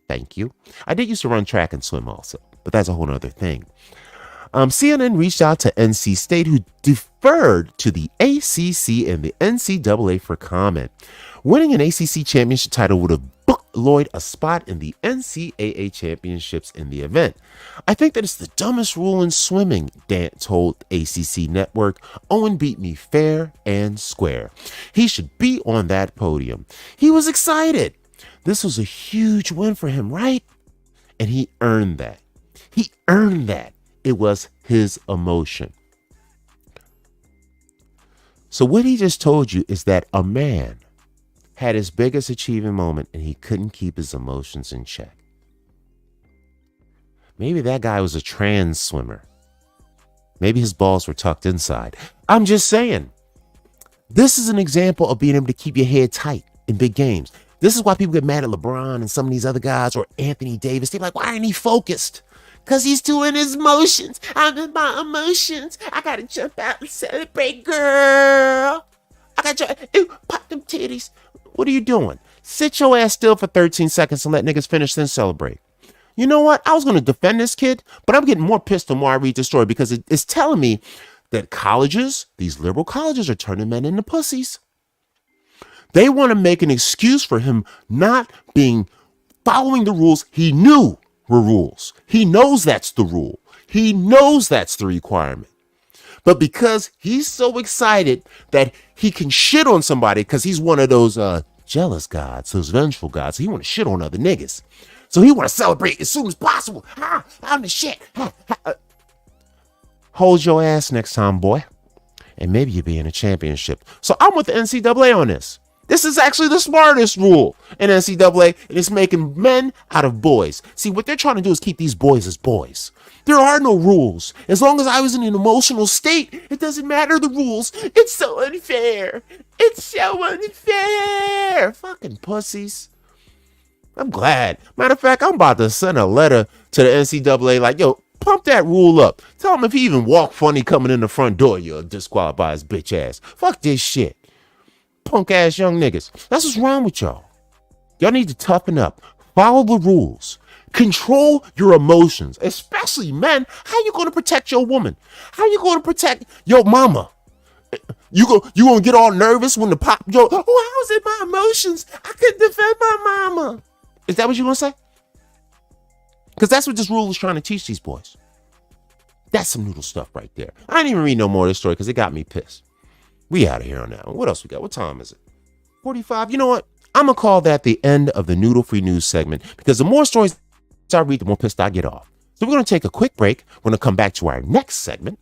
Thank you. I did used to run track and swim also, but that's a whole other thing. CNN reached out to NC State, who deferred to the ACC and the NCAA for comment. Winning an ACC championship title would have booked Lloyd a spot in the NCAA championships in the event. I think that it's the dumbest rule in swimming, Dan told ACC Network. Owen beat me fair and square. He should be on that podium. He was excited. This was a huge win for him, right? And he earned that. He earned that. It was his emotion. So what he just told you is that a man had his biggest achievement moment and he couldn't keep his emotions in check. Maybe that guy was a trans swimmer. Maybe his balls were tucked inside. I'm just saying. This is an example of being able to keep your head tight in big games. This is why people get mad at LeBron and some of these other guys or Anthony Davis. They're like, why aren't he focused? Because he's doing his motions. I'm in my emotions. I got to jump out and celebrate, girl. I got to pop them titties. What are you doing? Sit your ass still for 13 seconds and let niggas finish, then celebrate. You know what? I was going to defend this kid, but I'm getting more pissed the more I read the story because it's telling me that colleges, these liberal colleges, are turning men into pussies. They want to make an excuse for him not following the rules he knew were rules. He knows that's the rule. He knows that's the requirement. But because he's so excited that he can shit on somebody because he's one of those jealous gods, those vengeful gods, so he want to shit on other niggas. So he want to celebrate as soon as possible. I'm the shit. Hold your ass next time, boy. And maybe you'll be in a championship. So I'm with the NCAA on this. This is actually the smartest rule in NCAA, and it's making men out of boys. See, what they're trying to do is keep these boys as boys. There are no rules. As long as I was in an emotional state, it doesn't matter the rules. It's so unfair. It's so unfair. Fucking pussies. I'm glad. Matter of fact, I'm about to send a letter to the NCAA like, yo, pump that rule up. Tell him if he even walk funny coming in the front door, you'll disqualify his bitch ass. Fuck this shit. Punk ass young niggas. That's what's wrong with y'all. Y'all need to toughen up. Follow the rules. Control your emotions, especially men. How you going to protect your woman? How you going to protect your mama? You going to get all nervous when the pop, I was in my emotions. I couldn't defend my mama. Is that what you going to say? Because that's what this rule is trying to teach these boys. That's some noodle stuff right there. I didn't even read no more of this story because it got me pissed. We out of here on that one. What else we got? What time is it? 45. You know what? I'm going to call that the end of the Noodle Free News segment because the more stories I read, the more pissed I get off. So we're going to take a quick break. We're going to come back to our next segment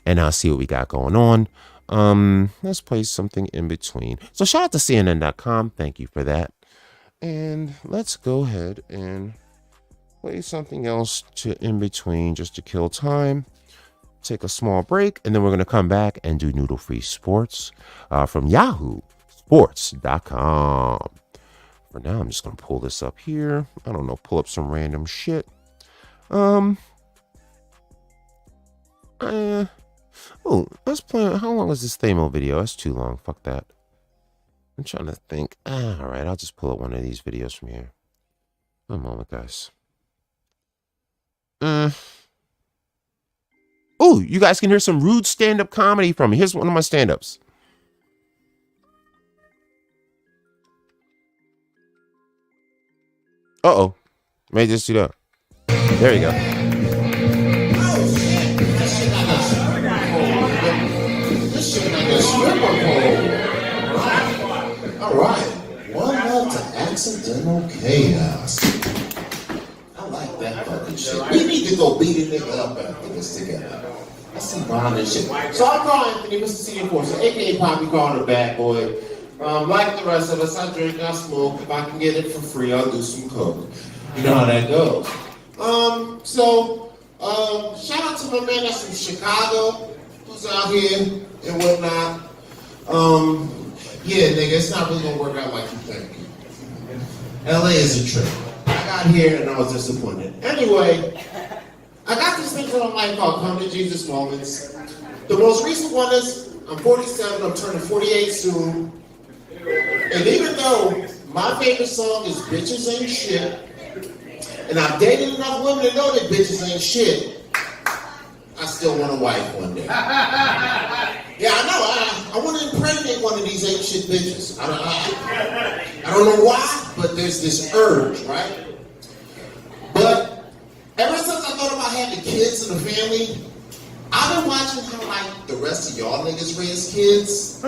and I'll see what we got going on. Let's play something in between. So shout out to CNN.com. Thank you for that. And let's go ahead and play something else in between just to kill time. Take a small break, and then we're going to come back and do Noodle Free Sports from Yahoo Sports.com. For now, I'm just going to pull this up here. I don't know, pull up some random shit. Let's play. How long is this Thamo video? That's too long. Fuck that. I'm trying to think. All right, I'll just pull up one of these videos from here. One moment, guys. Oh, you guys can hear some rude stand-up comedy from me. Here's one of my stand-ups. Uh-oh. May just do that. There you go. Dental chaos. I like that fucking shit. We need to go beat a nigga up after this together. That's some bond and shit. So I'm Carl Anthony, Mr. C Enforcer, aka Poppy Carl the Bad Boy. Like the rest of us, I drink, I smoke. If I can get it for free, I'll do some coke. You know how that goes. Shout out to my man that's in Chicago, who's out here and whatnot. Yeah, nigga, it's not really gonna work out like you think. LA is a trip. I got here and I was disappointed. Anyway, I got these things on my life called Come to Jesus moments. The most recent one is, I'm 47, I'm turning 48 soon. And even though my favorite song is Bitches Ain't Shit, and I've dated enough women to know that bitches ain't shit, I still want a wife one day. Yeah, I know. I want to impregnate one of these ain't shit bitches. I don't know why, but there's this urge, right? But ever since I thought about having kids and a family, I've been watching how like the rest of y'all niggas raise kids.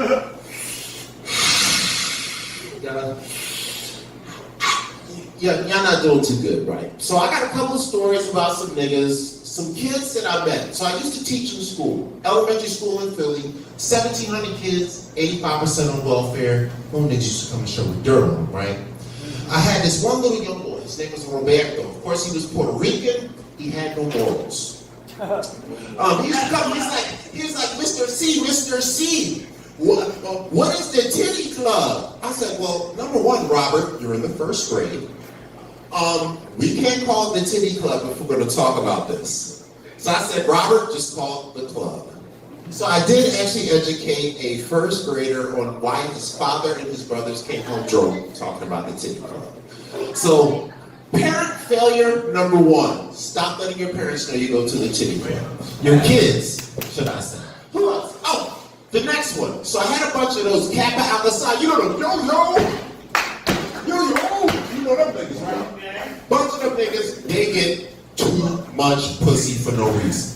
Y'all not doing too good, right? So I got a couple of stories about some niggas, some kids that I met. So I used to teach in school, elementary school in Philly, 1,700 kids, 85% on welfare. Home niggas used to come and show me dirt on them, right? I had this one little young boy, his name was Roberto. Of course, he was Puerto Rican, he had no morals. He used to come, he was like, Mr. C, what is the titty club? I said, well, number one, Robert, you're in the first grade. We can't call it the titty club if we're going to talk about this. So I said, Robert, just call it the club. So I did actually educate a first grader on why his father and his brothers came home drunk talking about the titty club. So parent failure number one, stop letting your parents know you go to the titty club. Your kids, should I say. Who else? Oh, the next one. So I had a bunch of those Kappa Alpha Psi, you know, yo, you know them niggas, right? Bunch of them niggas, they get too much pussy for no reason.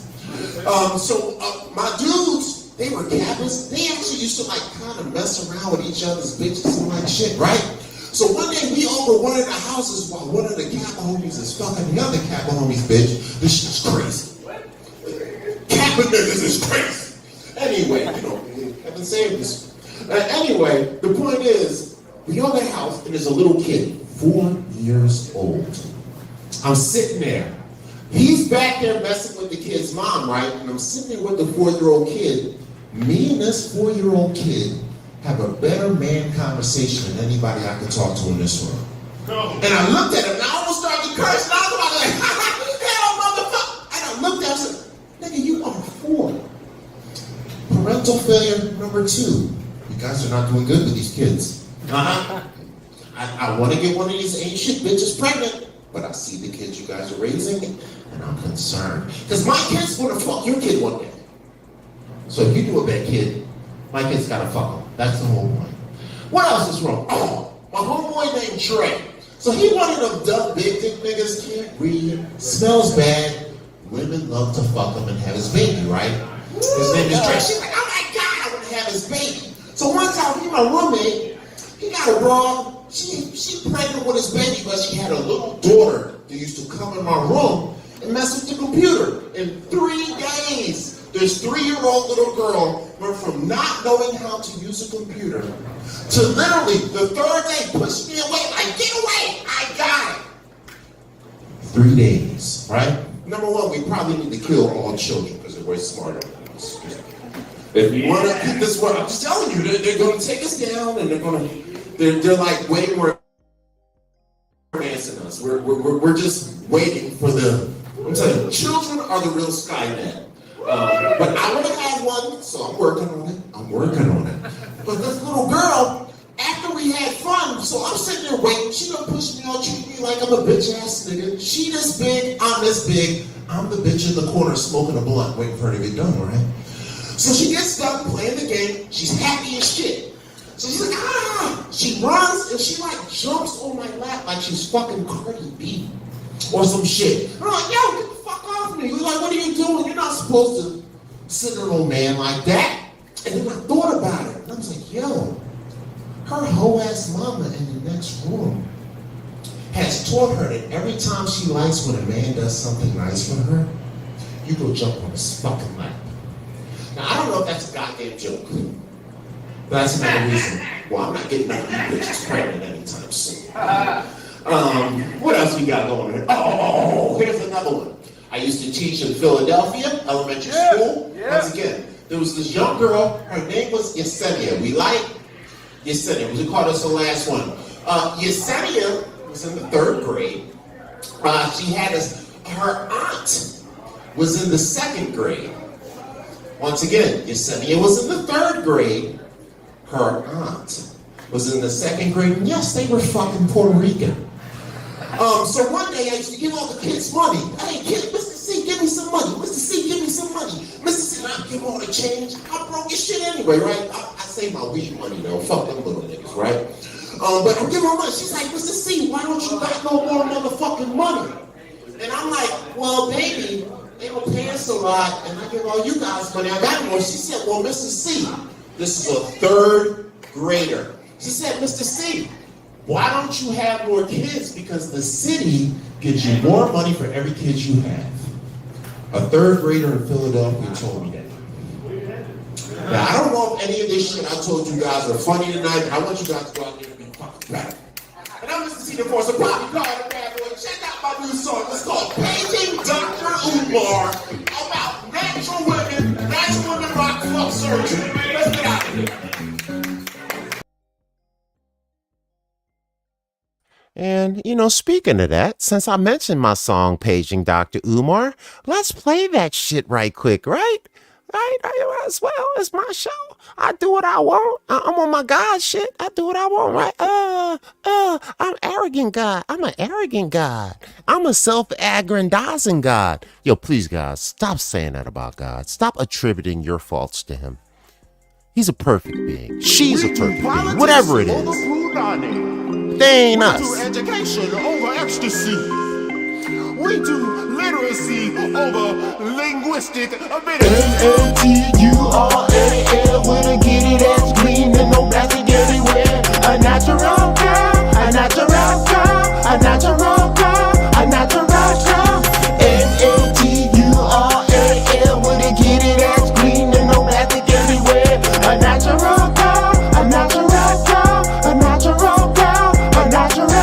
My dudes, they were Kappas. They actually used to like kind of mess around with each other's bitches and like shit, right? So one day we over one of the houses while one of the Kappa homies is fucking the other Kappa homie's bitch. This shit's crazy. Kappa niggas is crazy. Anyway, you know, haven't saved this. Anyway, the point is, we go to the house and there's a little kid, 4 years old. I'm sitting there. He's back there messing with the kid's mom, right? And I'm sitting there with the 4-year-old kid. Me and this 4-year-old kid have a better man conversation than anybody I could talk to in this room. And I looked at him and I almost started to curse. And I was about to like, hell, motherfucker. And I looked at him and said, nigga, you are 4. Parental failure number 2. You guys are not doing good with these kids. I want to get one of these ain't shit bitches pregnant, but I see the kids you guys are raising, and I'm concerned. Because my kids want to fuck your kid one day. So if you do a bad kid, my kid's got to fuck them. That's the whole point. What else is wrong? Oh, my homeboy named Trey. So he one of them dumb big dick niggas, can't read, smells bad. Women love to fuck him and have his baby, right? His name is Trey. She's like, oh my God, I want to have his baby. So one time, he my roommate, he got a broad. She pregnant with his baby, but she had a little daughter that used to come in my room and mess with the computer. In 3 days, this 3-year-old little girl went from not knowing how to use a computer to literally the 3rd day pushed me away, like, get away, I got it. 3 days, right? Number one, we probably need to kill all children because they're way smarter than us. If you want to keep this one, I'm just telling you, they're going to take us down and they're like way more advanced than us. We're just waiting for I'm telling you, children are the real Skynet. But I want to have one, so I'm working on it. But this little girl, after we had fun, so I'm sitting there waiting, she gonna push me out, treat me like I'm a bitch ass nigga. She this big, I'm this big. I'm the bitch in the corner smoking a blunt, waiting for her to get done, right? So she gets done playing the game, she's happy as shit. So she's like, ah! She runs and she like jumps on my lap like she's fucking Cardi B or some shit. I'm like, yo, get the fuck off me. You're like, what are you doing? You're not supposed to sit an old man like that. And then I thought about it. And I was like, yo, her hoe ass mama in the next room has taught her that every time she likes when a man does something nice for her, you go jump on his fucking lap. Now, I don't know if that's a goddamn joke, but that's another reason why I'm not getting none of these bitches pregnant anytime soon. What else we got going on? Oh, here's another one. I used to teach in Philadelphia, elementary school. Once again, there was this young girl, her name was Yesenia. We like Yesenia, we called us the last one. Yesenia was in the 3rd grade. She had her aunt was in the 2nd grade. Once again, Yesenia was in the 3rd grade. Her aunt was in the 2nd grade. And yes, they were fucking Puerto Rican. So one day I used to give all the kids money. Hey, kid, Mr. C, give me some money. Mr. C, give me some money. Mr. C, I'll give all the change. I'm broke as shit anyway, right? I save my weed money though. Fuck them little niggas, right? But I'm giving her money. She's like, Mr. C, why don't you got no more motherfucking money? And I'm like, well, baby, they don't pay us a lot, and I give all you guys money. I got more. She said, well, Mr. C, this is a 3rd grader. She said, Mr. C, why don't you have more kids? Because the city gives you more money for every kid you have. A 3rd grader in Philadelphia told me that. Now, I don't know if any of this shit I told you guys are funny tonight, but I want you guys to go out there and be fucking better. And I'm Mr. C, the force of Bobby Carter, bad boy. Check out my new song. It's called Paging Dr. Umar about natural women rock fuck surgery. Let's get out of here. And, speaking of that, since I mentioned my song Paging Dr. Umar, let's play that shit right quick, right? Right? As well, it's my show. I do what I want. I'm on my God shit. I do what I want, right? I'm arrogant God. I'm an arrogant God. I'm a self-aggrandizing God. Yo, please, guys, stop saying that about God. Stop attributing your faults to him. He's a perfect being. She's a perfect being. Whatever it is. They ain't us. We do education over ecstasy. We do literacy over linguistic ability. NATURAL with a get it ass clean and no plastic everywhere. A natural girl, a natural girl, a natural girl, a natural girl. NATURAL with a get it ass clean and no plastic everywhere. A natural girl, a natural girl, a natural girl, a natural girl.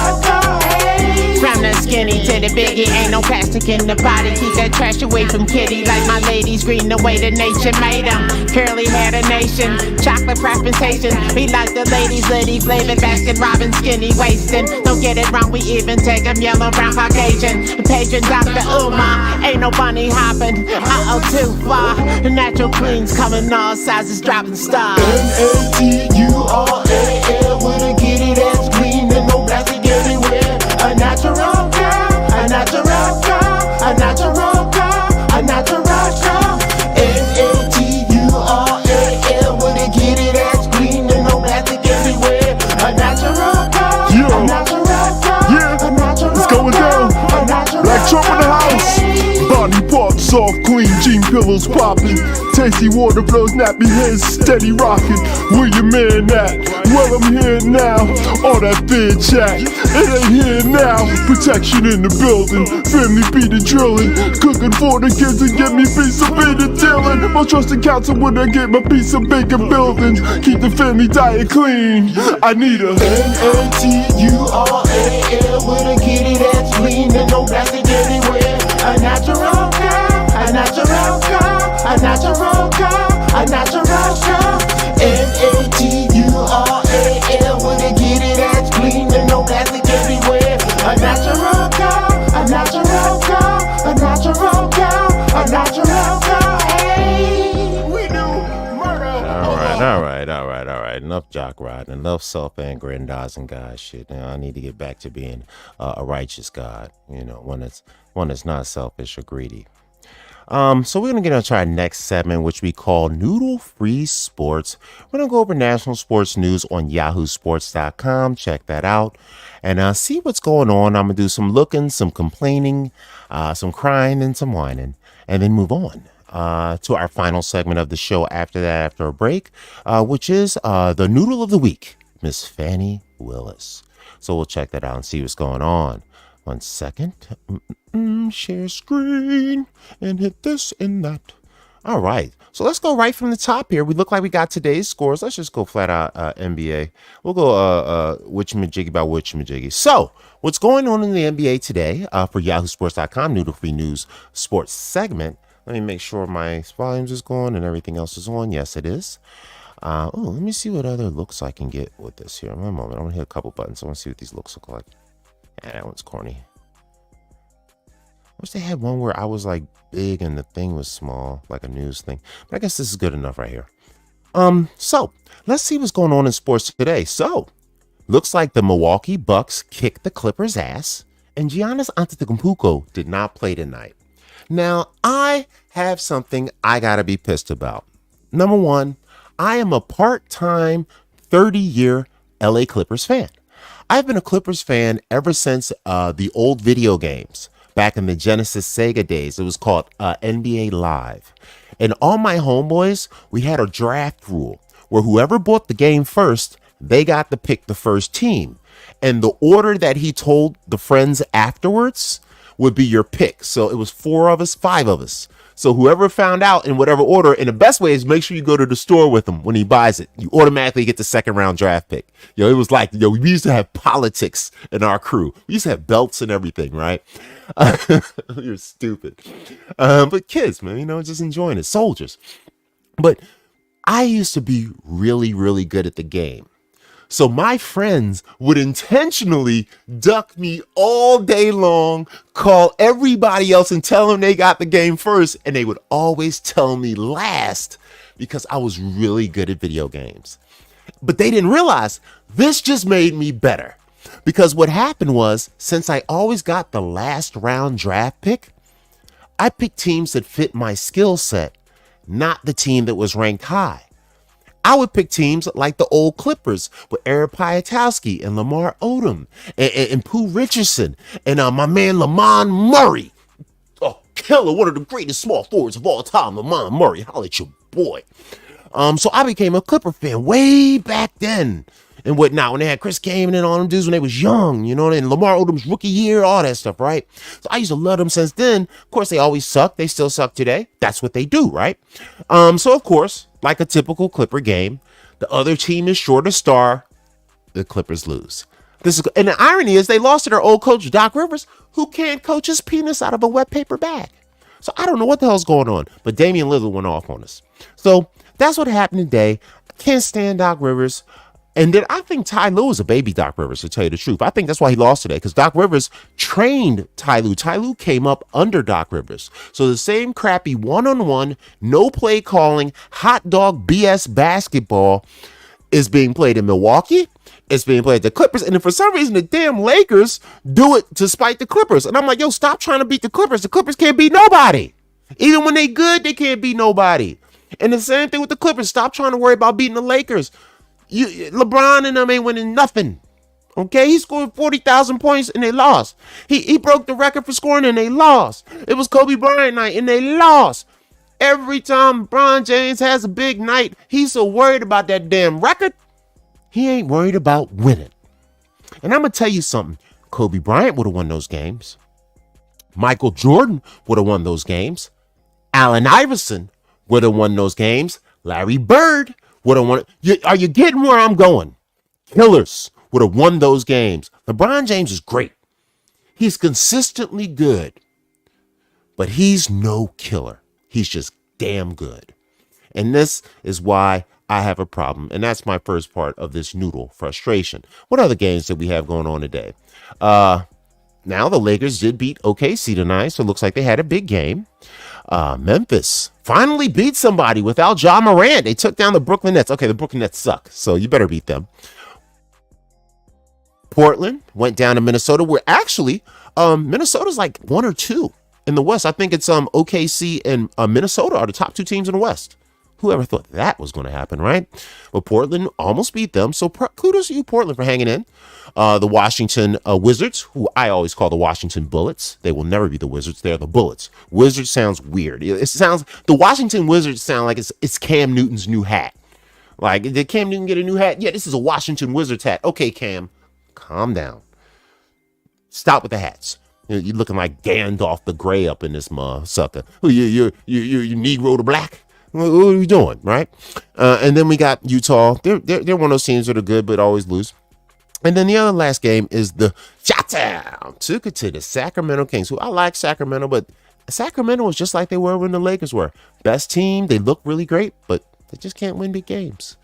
From the skinny to the biggie, ain't no plastic in the body. Keep that trash away from kitty. Like my ladies green, the way that nature made them. Curly hair the nation, chocolate fragmentation. We like the ladies, lady flavored basket Robin, skinny waistin'. Don't get it wrong, we even take them yellow, brown, Caucasian. Patron Dr. Umar, ain't no bunny hopping. Too far. The natural queens coming all sizes, dropping stars. NATURAL with a get it ass clean and no plastic everywhere. A natural girl, a natural girl, a natural girl, a natural girl. NATURAL with a get it ass clean and no plastic everywhere. A natural girl, a natural girl, a natural it's going down. a natural Black Trump in the house. Body parts soft, clean, jean pillows popping. Tasty water flows, nappy heads steady rocking. Where your man at? Well, I'm here now. All that big chat, it ain't here now. Protection in the building, family beat the drilling. Cooking for the kids and get me piece of bacon dealing. My trusted counsel when I get my piece of bacon building. Keep the family diet clean. I need a NATURAL with a get it ass clean and no plastic everywhere. A natural girl, a natural girl, a natural girl, a natural girl. NATURAL with a get it ass clean and no plastic everywhere. A natural girl, a natural girl, a natural girl, a natural girl. Hey, we do murder. All right. Enough jock riding, enough self-aggrandizing God shit. Now I need to get back to being a righteous God. One that's not selfish or greedy. So we're gonna get into our next segment, which we call Noodle Free Sports. We're gonna go over national sports news on yahoosports.com. Check that out and see what's going on. I'm gonna do some looking, some complaining, some crying, and some whining, and then move on to our final segment of the show after a break, which is the Noodle of the Week, Miss Fannie Willis. So we'll check that out and see what's going on. 1 second. Share screen and hit this and that. All right. So let's go right from the top here. We look like we got today's scores. Let's just go flat out NBA. We'll go whatchamajiggy by whatchamajiggy. So what's going on in the NBA today for yahoosports.com, Noodle Free News Sports segment. Let me make sure my volumes is going and everything else is on. Yes, it is. Let me see what other looks I can get with this here. One moment. I'm going to hit a couple buttons. I want to see what these looks look like. Yeah, that one's corny. I wish they had one where I was like big and the thing was small, like a news thing. But I guess this is good enough right here. So let's see what's going on in sports today. So looks like the Milwaukee Bucks kicked the Clippers' ass, and Giannis Antetokounmpo did not play tonight. Now, I have something I gotta be pissed about. Number one, I am a part-time 30-year LA Clippers fan. I've been a Clippers fan ever since the old video games. Back in the Genesis Sega days, it was called NBA Live. And all my homeboys, we had a draft rule where whoever bought the game first, they got to pick the first team. And the order that he told the friends afterwards would be your pick. So it was 4 of us, 5 of us. So whoever found out in whatever order, and the best way is make sure you go to the store with him when he buys it. You automatically get the second round draft pick. It was like, we used to have politics in our crew. We used to have belts and everything, right? You're stupid. But kids, man, just enjoying it. Soldiers. But I used to be really, really good at the game. So my friends would intentionally duck me all day long, call everybody else and tell them they got the game first. And they would always tell me last because I was really good at video games. But they didn't realize this just made me better. Because what happened was, since I always got the last round draft pick, I picked teams that fit my skill set, not the team that was ranked high. I would pick teams like the old Clippers with Eric Piatowski and Lamar Odom and Pooh Richardson and my man Lamont Murray. Oh, killer, one of the greatest small forwards of all time, Lamont Murray. Holla at your boy. So I became a Clipper fan way back then and whatnot, when they had Chris Kaman and all them dudes when they was young, and Lamar Odom's rookie year, all that stuff, right? So I used to love them since then. Of course, they always suck. They still suck today. That's what they do, right? So of course, like a typical Clipper game, the other team is short a star, the Clippers lose. And the irony is they lost to their old coach, Doc Rivers, who can't coach his penis out of a wet paper bag. So I don't know what the hell's going on, but Damian Lillard went off on us. So that's what happened today. I can't stand Doc Rivers. And then I think Ty Lue is a baby Doc Rivers, to tell you the truth. I think that's why he lost today, because Doc Rivers trained Ty Lue. Ty Lue came up under Doc Rivers. So the same crappy one-on-one, no play calling, hot dog BS basketball is being played in Milwaukee. It's being played at the Clippers. And then for some reason, the damn Lakers do it to spite the Clippers. And I'm like, yo, stop trying to beat the Clippers. The Clippers can't beat nobody. Even when they good, they can't beat nobody. And the same thing with the Clippers. Stop trying to worry about beating the Lakers. LeBron and them ain't winning nothing. Okay, he scored 40,000 points and they lost. He broke the record for scoring and they lost. It was Kobe Bryant night and they lost. Every time LeBron James has a big night, he's so worried about that damn record. He ain't worried about winning. And I'm going to tell you something. Kobe Bryant would have won those games. Michael Jordan would have won those games. Allen Iverson would have won those games. Larry Bird would have won. Are you getting where I'm going? Killers would have won those games. LeBron James is great. He's consistently good. But he's no killer. He's just damn good. And this is why I have a problem. And that's my first part of this Noodle frustration. What other games did we have going on today? Now the Lakers did beat OKC tonight, so it looks like they had a big game. Memphis finally beat somebody without Ja Morant. They took down the Brooklyn Nets. Okay, the Brooklyn Nets suck, so you better beat them. Portland went down to Minnesota, where actually Minnesota's like 1 or 2 in the West. I think it's OKC and Minnesota are the top 2 teams in the West. Whoever thought that was going to happen, right? But Portland almost beat them. So kudos to you, Portland, for hanging in. The Washington Wizards, who I always call the Washington Bullets. They will never be the Wizards. They're the Bullets. Wizards sounds weird. The Washington Wizards sound like it's Cam Newton's new hat. Like, did Cam Newton get a new hat? Yeah, this is a Washington Wizards hat. Okay, Cam, calm down. Stop with the hats. You're looking like Gandalf the Grey up in this sucker. You Negro to black. What are you doing, right? And then we got Utah. They're one of those teams that are good but always lose. And then the other last game is the Chi-Town. Took it to the Sacramento Kings, who I like Sacramento, but Sacramento was just like they were when the Lakers were. Best team. They look really great, but they just can't win big games.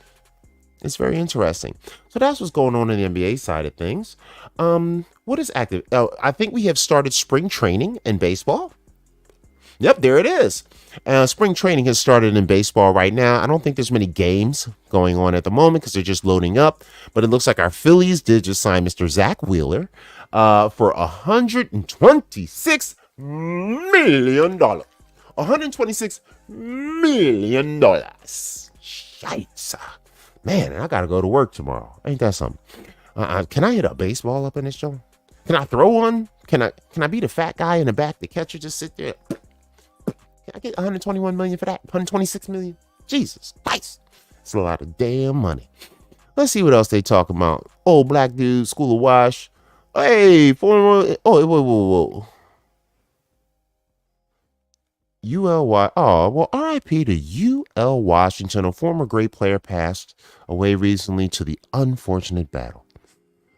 It's very interesting. So that's what's going on in the NBA side of things. What is active? I think we have started spring training in baseball. Yep, there it is. Spring training has started in baseball right now. I don't think there's many games going on at the moment because they're just loading up. But it looks like our Phillies did just sign Mr. Zach Wheeler for $126 million. $126 million. Shite. Man, I got to go to work tomorrow. Ain't that something? Can I hit a baseball up in this joint? Can I throw one? Can I be the fat guy in the back, the catcher, just sit there? Can I get 121 million for that? 126 million? Jesus Christ. It's a lot of damn money. Let's see what else they talk about. Old black dude, School of Wash. Hey, former. Oh, whoa. ULY. Oh, well, RIP to UL Washington, a former great player passed away recently to the unfortunate battle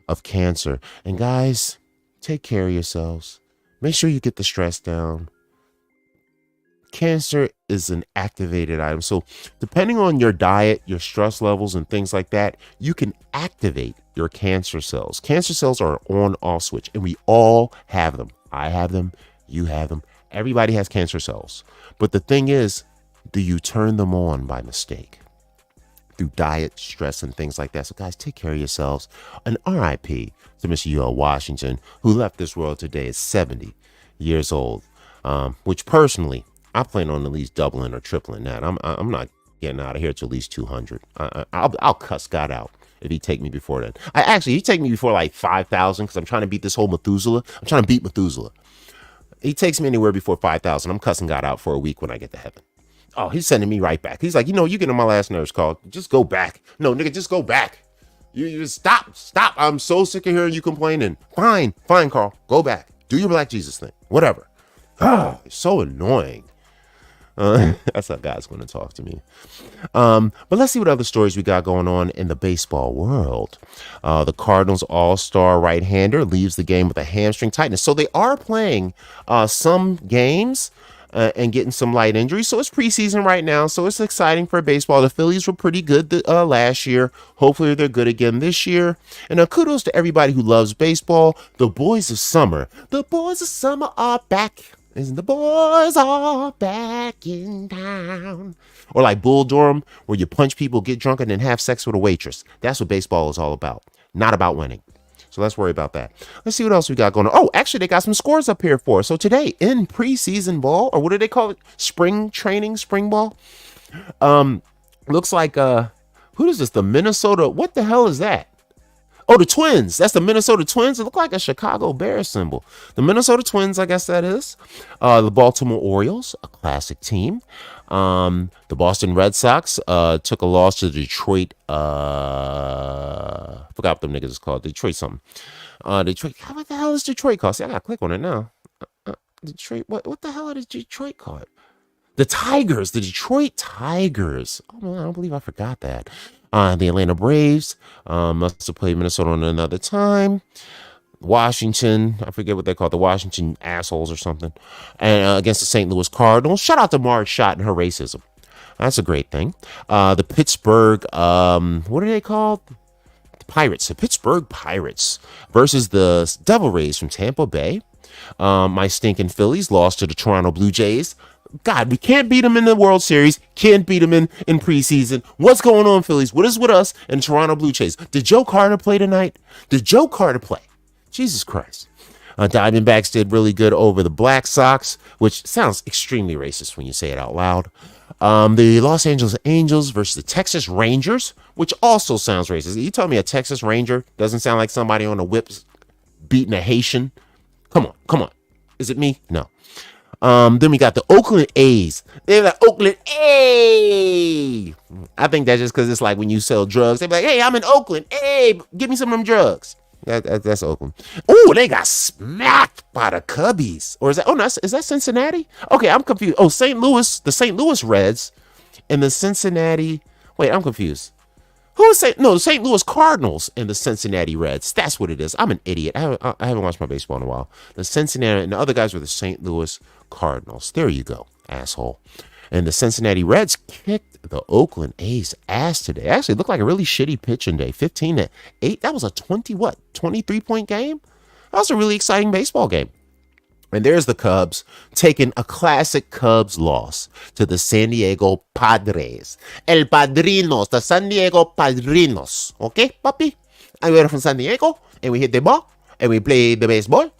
of cancer. And guys, take care of yourselves. Make sure you get the stress down. Cancer is an activated item. So depending on your diet, your stress levels and things like that, you can activate your cancer cells. Cancer cells are an on-off switch, and we all have them. I have them. You have them. Everybody has cancer cells. But the thing is, do you turn them on by mistake? Through diet, stress, and things like that. So guys, take care of yourselves. An RIP to Mr. UL Washington, who left this world today at 70 years old. Which personally, I plan on at least doubling or tripling that. I'm not getting out of here till at least 200. I'll cuss Scott out if he take me before that. He take me before like 5,000 because I'm trying to beat this whole Methuselah. I'm trying to beat Methuselah. He takes me anywhere before 5,000. I'm cussing God out for a week when I get to heaven. Oh, he's sending me right back. He's like, you get on my last nerves, Carl. Just go back. No, nigga, just go back. You just stop. I'm so sick of hearing you complaining. Fine, Carl. Go back. Do your Black Jesus thing. Whatever. It's so annoying. That's how God's going to talk to me. But let's see what other stories we got going on in the baseball world. The Cardinals all-star right-hander leaves the game with a hamstring tightness. So they are playing some games and getting some light injuries. So it's preseason right now. So it's exciting for baseball. The Phillies were pretty good last year. Hopefully they're good again this year. And kudos to everybody who loves baseball. The boys of summer. The boys of summer are back. The boys are back in town. Or like Bull Durham, where you punch people, get drunk, and then have sex with a waitress. That's what baseball is all about. Not about winning. So let's worry about that. Let's see what else we got going on. Oh, actually, they got some scores up here for us. So today, in preseason ball, or what do they call it? Spring training, spring ball? Looks like, who is this? The Minnesota, what the hell is that? Oh, the Twins. That's the Minnesota Twins. It looked like a Chicago Bears symbol. The Minnesota Twins, I guess that is. The Baltimore Orioles, a classic team. The Boston Red Sox took a loss to Detroit. Forgot what them niggas is called. Detroit something. Detroit. What the hell is Detroit called? See, I gotta click on it now. Detroit. What the hell is Detroit called? The Tigers. The Detroit Tigers. Oh no, I don't believe I forgot that. The Atlanta Braves must have played Minnesota on another time. Washington, I forget what they call it, the Washington assholes or something. And against the St. Louis Cardinals. Shout out to Marge Schott and her racism. That's a great thing. The Pittsburgh, what are they called? The Pirates. The Pittsburgh Pirates versus the Devil Rays from Tampa Bay. My stinking Phillies lost to the Toronto Blue Jays. God, we can't beat them in the World Series. Can't beat them in preseason. What's going on, Phillies? What is with us and Toronto Blue Jays? Did Joe Carter play tonight? Did Joe Carter play? Jesus Christ. Diamondbacks did really good over the Black Sox, which sounds extremely racist when you say it out loud. The Los Angeles Angels versus the Texas Rangers, which also sounds racist. You tell me a Texas Ranger doesn't sound like somebody on a whip beating a Haitian? Come on. Is it me? No. Then we got the Oakland A's. They're like, Oakland A. I think that's just because it's like when you sell drugs. They're like, hey, I'm in Oakland. Hey, give me some of them drugs. That's Oakland. Oh, they got smacked by the Cubbies. Or is that? Oh, no, is that Cincinnati? Okay, I'm confused. Oh, St. Louis, the St. Louis Reds, and the Cincinnati. Wait, I'm confused. Who is St. No, the St. Louis Cardinals and the Cincinnati Reds. That's what it is. I'm an idiot. I haven't watched my baseball in a while. The Cincinnati and the other guys were the St. Louis Cardinals. There you go, asshole. And the Cincinnati Reds kicked the Oakland A's ass today. Actually, it looked like a really shitty pitching day. 15-8. That was a 23-point game? That was a really exciting baseball game. And there's the Cubs taking a classic Cubs loss to the San Diego Padres. El Padrinos, the San Diego Padrinos. Okay, papi? And we're from San Diego, and we hit the ball, and we play the baseball,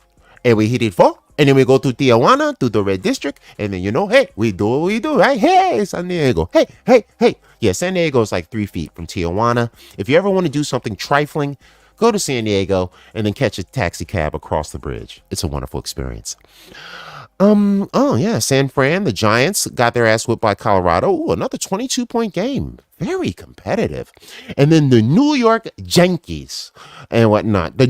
and we hit it for. And then we go to Tijuana, to the Red District, and then, hey, we do what we do, right? Hey, San Diego. Hey. Yeah, San Diego is like 3 feet from Tijuana. If you ever want to do something trifling, go to San Diego and then catch a taxi cab across the bridge. It's a wonderful experience. Oh yeah, San Fran, the Giants got their ass whipped by Colorado. Ooh, another 22-point game. Very competitive. And then the New York Yankees and whatnot. The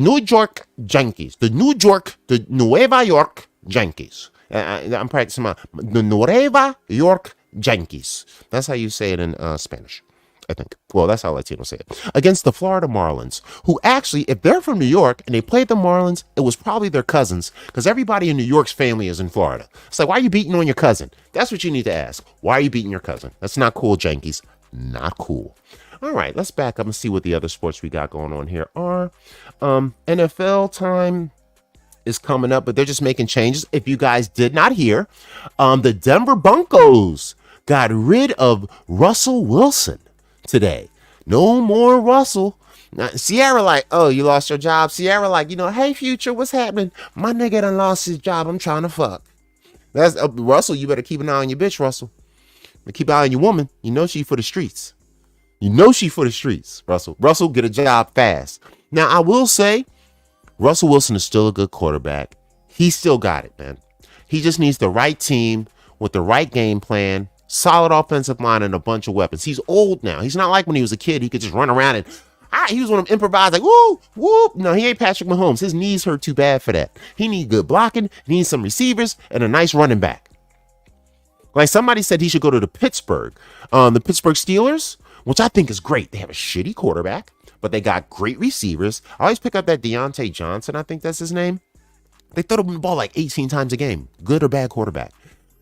Nueva York Yankees. I'm practicing the Nueva York Yankees. That's how you say it in Spanish, I think. Well, that's how Latinos say it. Against the Florida Marlins, who actually, if they're from New York and they played the Marlins, it was probably their cousins, because everybody in New York's family is in Florida. It's like, why are you beating on your cousin? That's what you need to ask. Why are you beating your cousin? That's not cool, Yankees. Not cool. All right, let's back up and see what the other sports we got going on here are. NFL time is coming up, but they're just making changes. If you guys did not hear, the Denver Broncos got rid of Russell Wilson today. No more Russell. Now, Sierra like, oh, you lost your job? Sierra like, hey, Future, what's happening? My nigga done lost his job. I'm trying to fuck. That's Russell, you better keep an eye on your bitch, Russell. Keep an eye on your woman. You know she for the streets. Russell. Russell, get a job fast. Now, I will say, Russell Wilson is still a good quarterback. He still got it, man. He just needs the right team with the right game plan, solid offensive line, and a bunch of weapons. He's old now. He's not like when he was a kid. He could just run around and he was one of them improvised like, woo, whoop. No, he ain't Patrick Mahomes. His knees hurt too bad for that. He needs good blocking. He needs some receivers and a nice running back. Like somebody said he should go to the Pittsburgh Steelers, which I think is great. They have a shitty quarterback, but they got great receivers. I always pick up that Deontay Johnson. I think that's his name. They throw him the ball like 18 times a game. Good or bad quarterback.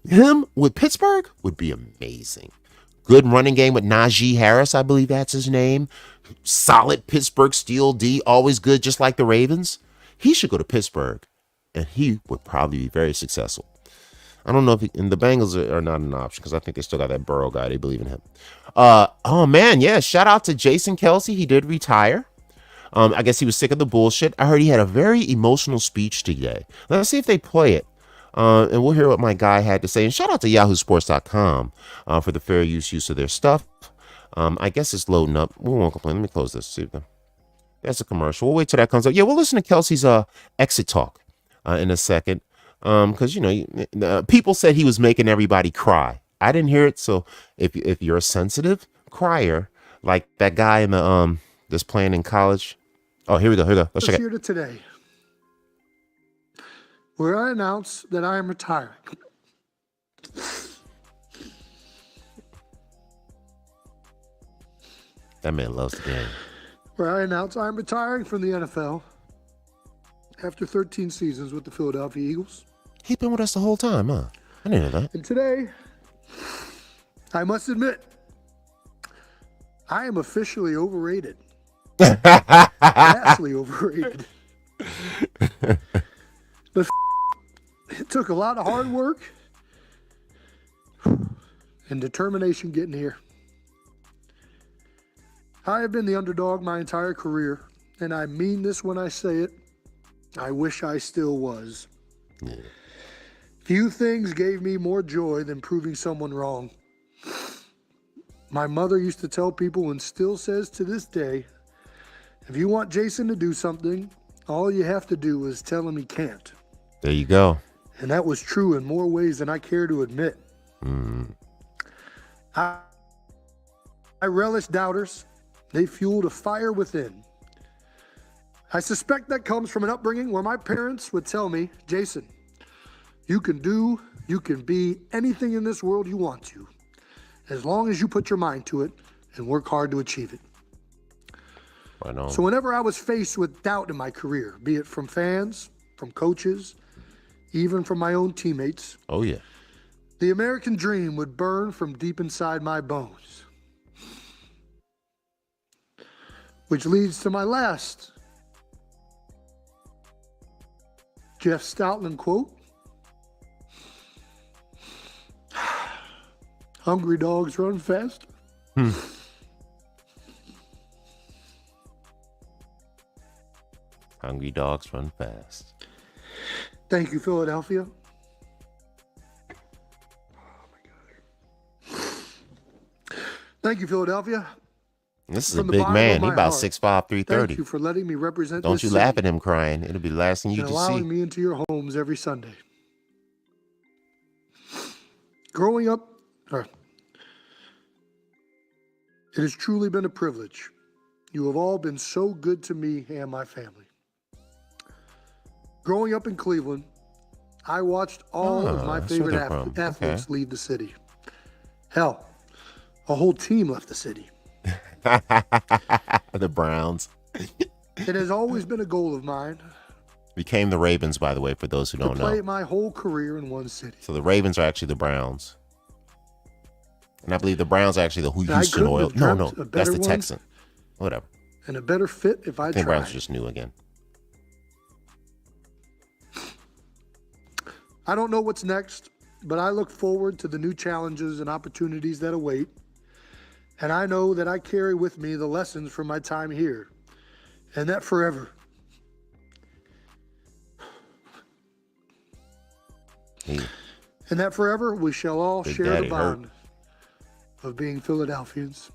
Him with Pittsburgh would be amazing. Good running game with Najee Harris, I believe that's his name. Solid Pittsburgh Steel D, always good, just like the Ravens. He should go to Pittsburgh, and he would probably be very successful. I don't know if and the Bengals are not an option because I think they still got that Burrow guy. They believe in him. Oh man, yeah. Shout out to Jason Kelsey. He did retire. I guess he was sick of the bullshit. I heard he had a very emotional speech today. Let's see if they play it. And we'll hear what my guy had to say. And shout out to yahoosports.com for the fair use of their stuff. I guess it's loading up. We won't complain. Let me close this. See that's a commercial. We'll wait till that comes up. Yeah, we'll listen to Kelsey's exit talk in a second. Because people said he was making everybody cry. I didn't hear it. So if you're a sensitive crier, like that guy in the that's playing in college. Oh, here we go. Let's check it. Here to today, where I announce that I am retiring. That man loves the game. Where I announce I'm retiring from the NFL after 13 seasons with the Philadelphia Eagles. He's been with us the whole time, huh? I didn't know that. And today, I must admit, I am officially overrated. Vastly overrated. But it took a lot of hard work and determination getting here. I have been the underdog my entire career, and I mean this when I say it. I wish I still was. Yeah. Few things gave me more joy than proving someone wrong. My mother used to tell people, and still says to this day, if you want Jason to do something, all you have to do is tell him he can't. There you go. And that was true in more ways than I care to admit. I relish doubters. They fueled a fire within. I suspect that comes from an upbringing where my parents would tell me, Jason, you can be anything in this world you want to, as long as you put your mind to it and work hard to achieve it. Right on. So whenever I was faced with doubt in my career, be it from fans, from coaches, even from my own teammates, Oh, yeah. the American dream would burn from deep inside my bones. Which leads to my last Jeff Stoutland quote. Hungry dogs run faster. Hungry dogs run fast. Thank you, Philadelphia. Thank you, Philadelphia. This is a From the big bottom man. of He my about heart, 6'5", Thank 330. you for letting me represent Don't this you city laugh at him crying. It'll be the last thing you and just see. allowing me into your homes every Sunday. Growing up, it has truly been a privilege. You have all been so good to me and my family. Growing up in Cleveland, I watched all of my that's where favorite they're from. athletes Okay. leave the city. Hell, a whole team left the city. The Browns. It has always been a goal of mine Became the Ravens, by the way, for those who to don't play know. my whole career in one city. So the Ravens are actually the Browns. And I believe the Browns are actually the I Houston couldn't Oil. have No, dreamt no, a that's better the one. Texan. Whatever. And a better fit if I I think Browns tried. just new again. I don't know what's next, but I look forward to the new challenges and opportunities that await. And I know that I carry with me the lessons from my time here, and that forever. He, And that forever we shall all Big share the Daddy hurt. bond of being Philadelphians.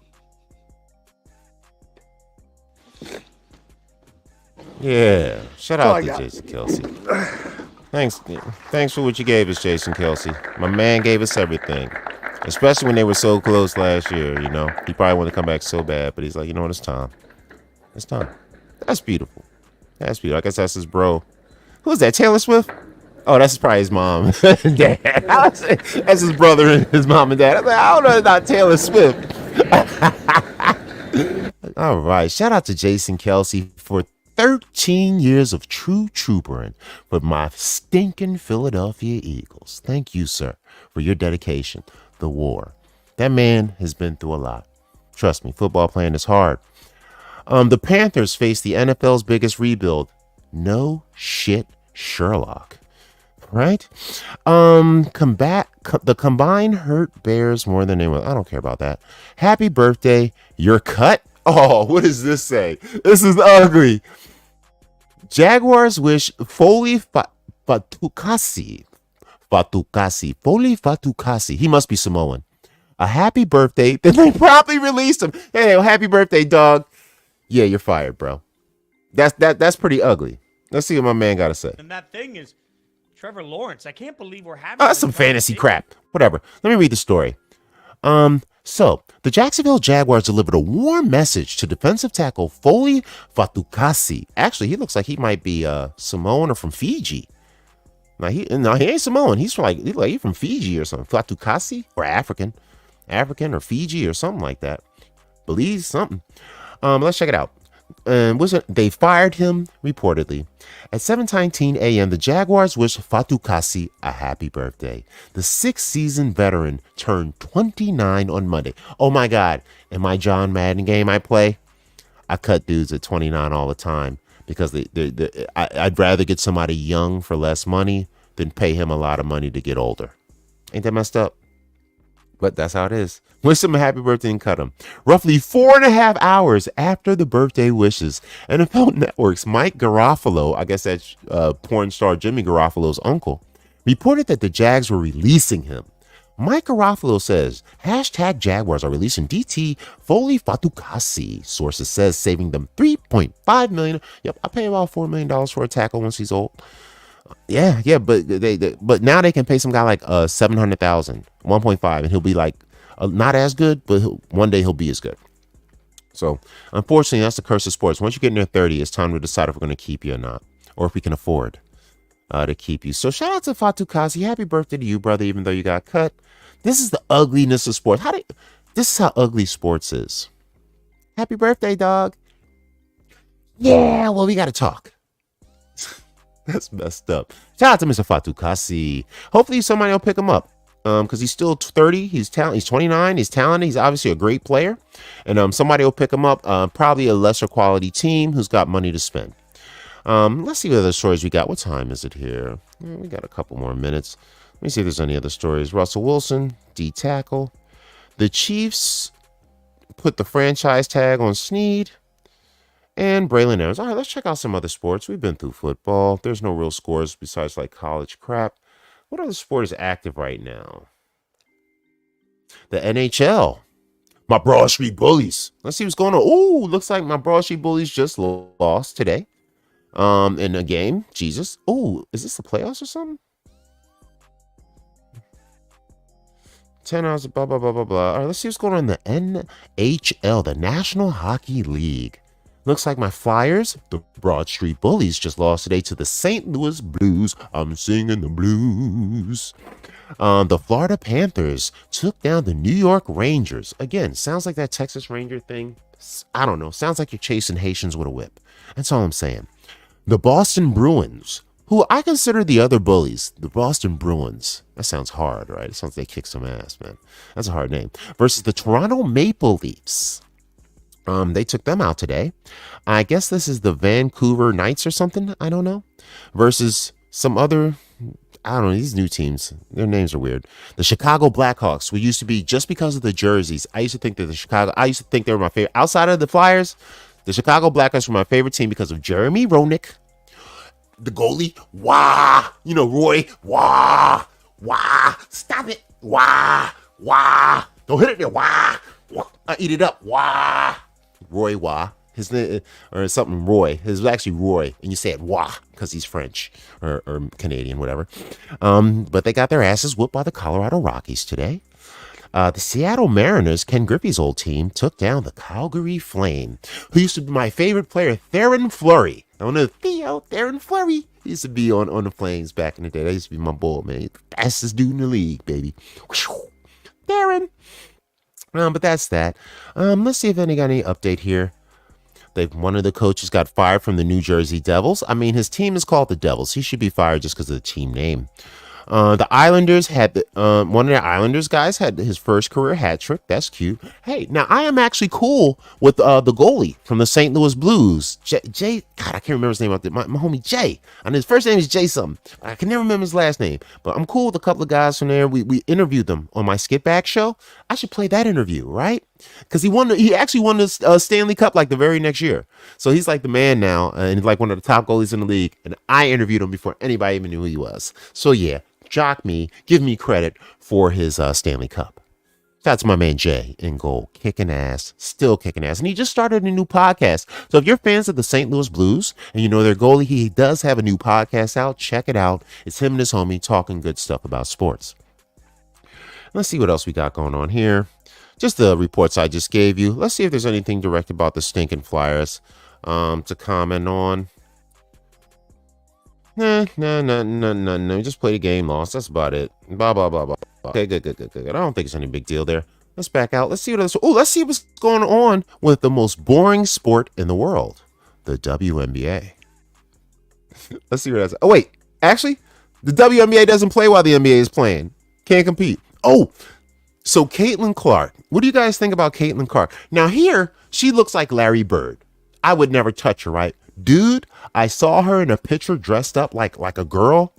yeah. Shout all out I to got. Jason Kelsey. Thanks for what you gave us, Jason Kelsey. My man gave us everything. Especially when they were so close last year, you know. He probably wanted to come back so bad, but he's like, you know what, it's time. It's time. That's beautiful. That's beautiful. I guess that's his bro. Who's that, Taylor Swift? Oh, that's probably his mom and dad. That's his brother and his mom and dad. I was like, I don't know about Taylor Swift. All right. Shout out to Jason Kelsey for 13 years of true troopering with my stinking Philadelphia Eagles. Thank you, sir, for your dedication. The war. That man has been through a lot. Trust me, football playing is hard. The Panthers face the NFL's biggest rebuild. No shit, Sherlock. Right? The combined hurt Bears more than anyone. I don't care about that. Happy birthday, you're cut. Oh, what does this say? This is ugly. Jaguars wish Foley Fatukasi. Foley Fatukasi. He must be Samoan. A happy birthday. Then they probably released him. Hey, happy birthday, dog. Yeah, you're fired, bro. That's pretty ugly. Let's see what my man got to say. And that thing is Trevor Lawrence. I can't believe we're having That's some fantasy crap. Whatever. Let me read the story. So the Jacksonville Jaguars delivered a warm message to defensive tackle Foley Fatukasi. Actually, he looks like he might be Samoan or from Fiji. Now he ain't Samoan. He's from Fiji or something. Fatukasi or African or Fiji or something like that. Belize something. Let's check it out. They fired him reportedly. At 7:19 a.m., the Jaguars wished Fatukasi a happy birthday. The sixth-season veteran turned 29 on Monday. Oh my God! In my John Madden game I play, I cut dudes at 29 all the time because I'd rather get somebody young for less money than pay him a lot of money to get older. Ain't that messed up? But that's how it is. Wish him a happy birthday and cut him. Roughly 4.5 hours after the birthday wishes, NFL Network's Mike Garofalo, I guess that's porn star Jimmy Garofalo's uncle, reported that the Jags were releasing him. Mike Garofalo says, #Jaguars are releasing DT Foley Fatukasi. Sources says saving them $3.5 million. Yep, I pay about $4 million for a tackle once he's old. Yeah, but now they can pay some guy like $700,000, 1.5, and he'll be like not as good, but one day he'll be as good. So, unfortunately, that's the curse of sports. Once you get in your 30, it's time to decide if we're going to keep you or not, or if we can afford to keep you. So, shout out to Fatu Kasi. Happy birthday to you, brother, even though you got cut. This is the ugliness of sports. This is how ugly sports is. Happy birthday, dog. Yeah, well, we got to talk. That's messed up. Shout out to Mr. Fatu Kasi. Hopefully somebody will pick him up. Because he's still 30. He's 29. He's talented. He's obviously a great player. And somebody will pick him up. Probably a lesser quality team who's got money to spend. Let's see what other stories we got. What time is it here? We got a couple more minutes. Let me see if there's any other stories. Russell Wilson, D tackle. The Chiefs put the franchise tag on Snead. And Braylon Evans. All right, let's check out some other sports. We've been through football. There's no real scores besides like college crap. What other sport is active right now? The NHL. My Broad Street Bullies. Let's see what's going on. Ooh, looks like my Broad Street Bullies just lost today. In a game. Jesus. Ooh, is this the playoffs or something? 10 hours, blah, blah, blah, blah, blah. All right, let's see what's going on in the NHL, the National Hockey League. Looks like my Flyers, the Broad Street Bullies, just lost today to the St. Louis Blues. I'm singing the blues. The Florida Panthers took down the New York Rangers. Again, sounds like that Texas Ranger thing. I don't know. Sounds like you're chasing Haitians with a whip. That's all I'm saying. The Boston Bruins, who I consider the other bullies. The Boston Bruins. That sounds hard, right? It sounds like they kick some ass, man. That's a hard name. Versus the Toronto Maple Leafs. They took them out today. I guess this is the Vancouver Knights or something. I don't know. Versus some other, I don't know, these new teams. Their names are weird. The Chicago Blackhawks, we used to be, just because of the jerseys, I used to think they were my favorite. Outside of the Flyers, the Chicago Blackhawks were my favorite team because of Jeremy Roenick, the goalie. Wah! You know, Roy. Wah! Wah! Stop it. Wah! Wah! Don't hit it there. Wah! Wah! Eat it up. Wah! Roy Wah, his name, or something Roy. His was actually Roy, and you say it Wah because he's French or Canadian, whatever. But they got their asses whooped by the Colorado Rockies today. The Seattle Mariners, Ken Griffey's old team, took down the Calgary Flame, who used to be my favorite player, Theron Fleury. I don't know, Theron Fleury. He used to be on the Flames back in the day. That used to be my boy, man. He's the fastest dude in the league, baby. Theron. But that's that. Let's see if any got any update here. One of the coaches got fired from the New Jersey Devils. I mean, his team is called the Devils. He should be fired just because of the team name. The Islanders had one of their Islanders guys had his first career hat trick. That's cute. Hey, now I am actually cool with the goalie from the St. Louis Blues, Jay. God, I can't remember his name. My homie Jay. And his first name is Jay something. I can never remember his last name. But I'm cool with a couple of guys from there. We interviewed them on my Skit Back show. I should play that interview, right? Because he actually won the Stanley Cup like the very next year. So he's like the man now, and he's like one of the top goalies in the league. And I interviewed him before anybody even knew who he was. So yeah. Jock me, give me credit for his Stanley Cup. Shout out to my man Jay in goal, kicking ass, still kicking ass. And he just started a new podcast. So if you're fans of the St. Louis Blues and you know their goalie, he does have a new podcast out. Check it out. It's him and his homie talking good stuff about sports. Let's see what else we got going on here. Just the reports I just gave you. Let's see if there's anything direct about the stinking Flyers to comment on. No. Just play the game, lost. That's about it. Blah, blah, blah, blah. Okay, good. I don't think it's any big deal there. Let's back out. Let's see let's see what's going on with the most boring sport in the world, the WNBA. Let's see what that's. Oh, wait. Actually, the WNBA doesn't play while the NBA is playing. Can't compete. Oh, so Caitlin Clark. What do you guys think about Caitlin Clark? Now here, she looks like Larry Bird. I would never touch her, right? Dude, I saw her in a picture dressed up like a girl.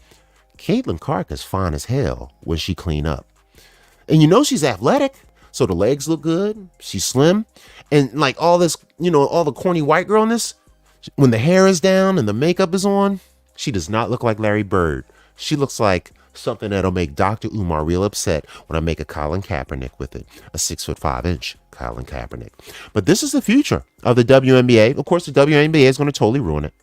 Caitlin Clark is fine as hell when she clean up. And you know she's athletic, so the legs look good. She's slim. And like all this, all the corny white girlness, when the hair is down and the makeup is on, she does not look like Larry Bird. She looks like something that'll make Dr. Umar real upset when I make a Colin Kaepernick with it. A 6'5" Colin Kaepernick. But this is the future of the WNBA. Of course, the WNBA is going to totally ruin it.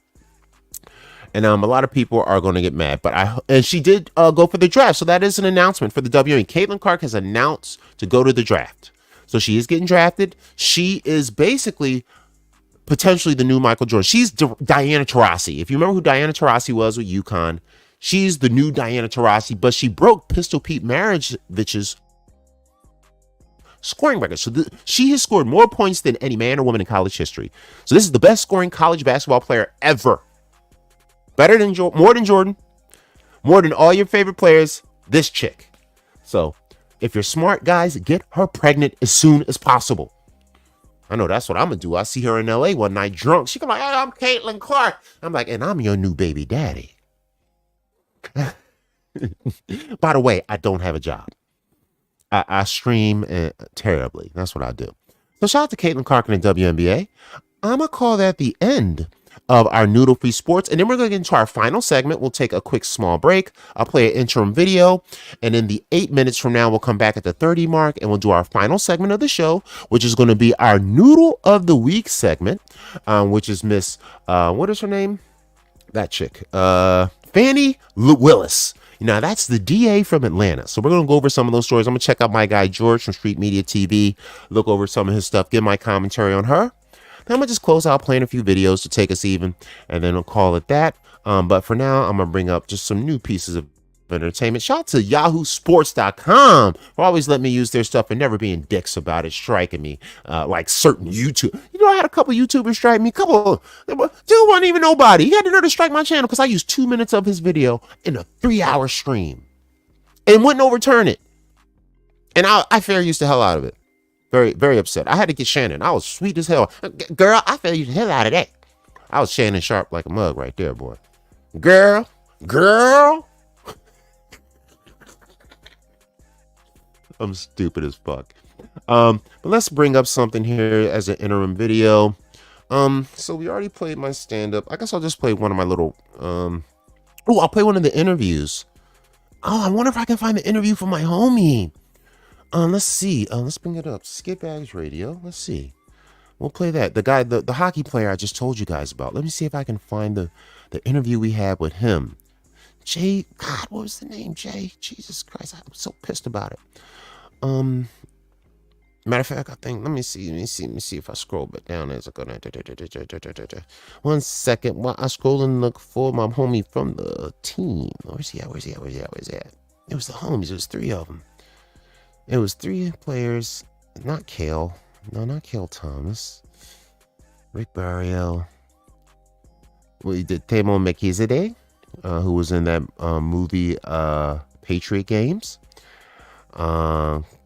And a lot of people are going to get mad. And she did go for the draft. So that is an announcement for the WNBA. Caitlin Clark has announced to go to the draft. So she is getting drafted. She is basically potentially the new Michael Jordan. She's Diana Taurasi. If you remember who Diana Taurasi was with UConn, she's the new Diana Taurasi, but she broke Pistol Pete Maragevich's scoring record. So she has scored more points than any man or woman in college history. So this is the best scoring college basketball player ever. Better than more than Jordan, more than all your favorite players. This chick. So if you're smart, guys, get her pregnant as soon as possible. I know that's what I'm going to do. I see her in LA one night drunk. She come like, hey, I'm Caitlin Clark. I'm like, and I'm your new baby daddy. By the way, I don't have a job. I stream terribly. That's what I do. So shout out to Caitlin Clark in the WNBA. I'm going to call that the end of our Noodle Free Sports. And then we're going to get into our final segment. We'll take a quick small break. I'll play an interim video. And in the 8 minutes from now, we'll come back at the 30 mark and we'll do our final segment of the show, which is going to be our Noodle of the Week segment, which is Miss, what is her name? That chick. Fannie Willis. Now, that's the DA from Atlanta. So we're going to go over some of those stories. I'm going to check out my guy, George, from Street Media TV, look over some of his stuff, give my commentary on her. Then I'm going to just close out playing a few videos to take us even, and then I'll call it that. But for now, I'm going to bring up just some new pieces of entertainment. Shout out to yahoosports.com for always letting me use their stuff and never being dicks about it, striking me like certain YouTube. You know, I had a couple YouTubers strike me. Dude wasn't even nobody. He had the nerve to strike my channel because I used 2 minutes of his video in a 3-hour stream and wouldn't overturn it. And I fair used the hell out of it. Very, very upset. I had to get Shannon. I was sweet as hell. Girl, I fair used the hell out of that. I was Shannon Sharp like a mug right there, boy. Girl. I'm stupid as fuck. But let's bring up something here as an interim video. So we already played my stand-up. I guess I'll just play one of my little I'll play one of the interviews. I wonder if I can find the interview for my homie. Let's see. Let's bring it up. Skip Bags Radio. Let's see. We'll play that. The guy, the hockey player I just told you guys about. Let me see if I can find the interview we had with him. Jay, God, what was the name? Jay, Jesus Christ, I'm so pissed about it. Matter of fact, I think, let me see if I scroll back down as I go down. 1 second, while I scroll and look for my homie from the team. Where's he at? It was the homies. It was 3 of them. It was 3 players. Not Kale. No, not Kale Thomas. Rick Barriel. We did Tamo Melchizedek, who was in that movie Patriot Games.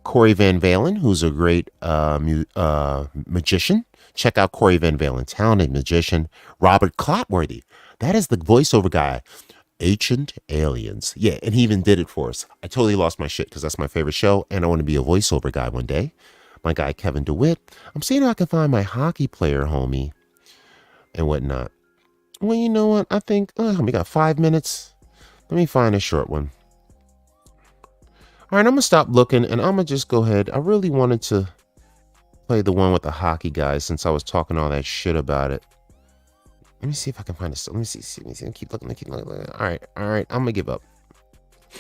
Corey Van Valen, who's a great magician. Check out Corey Van Valen, talented magician. Robert Clotworthy, that is the voiceover guy. Ancient Aliens. Yeah, and he even did it for us. I totally lost my shit because that's my favorite show, and I want to be a voiceover guy one day. My guy, Kevin DeWitt. I'm seeing if I can find my hockey player homie and whatnot. Well, you know what? I think we got 5 minutes. Let me find a short one. All right, I'm going to stop looking, and I'm going to just go ahead. I really wanted to play the one with the hockey guys since I was talking all that shit about it. Let me see if I can find this. Let me see. Keep looking. All right. I'm going to give up.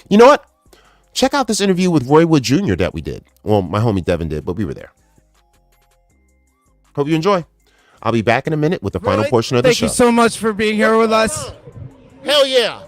You know what? Check out this interview with Roy Wood Jr. that we did. Well, my homie Devin did, but we were there. Hope you enjoy. I'll be back in a minute with the final portion of the show. Thank you so much for being here with us. Hell yeah.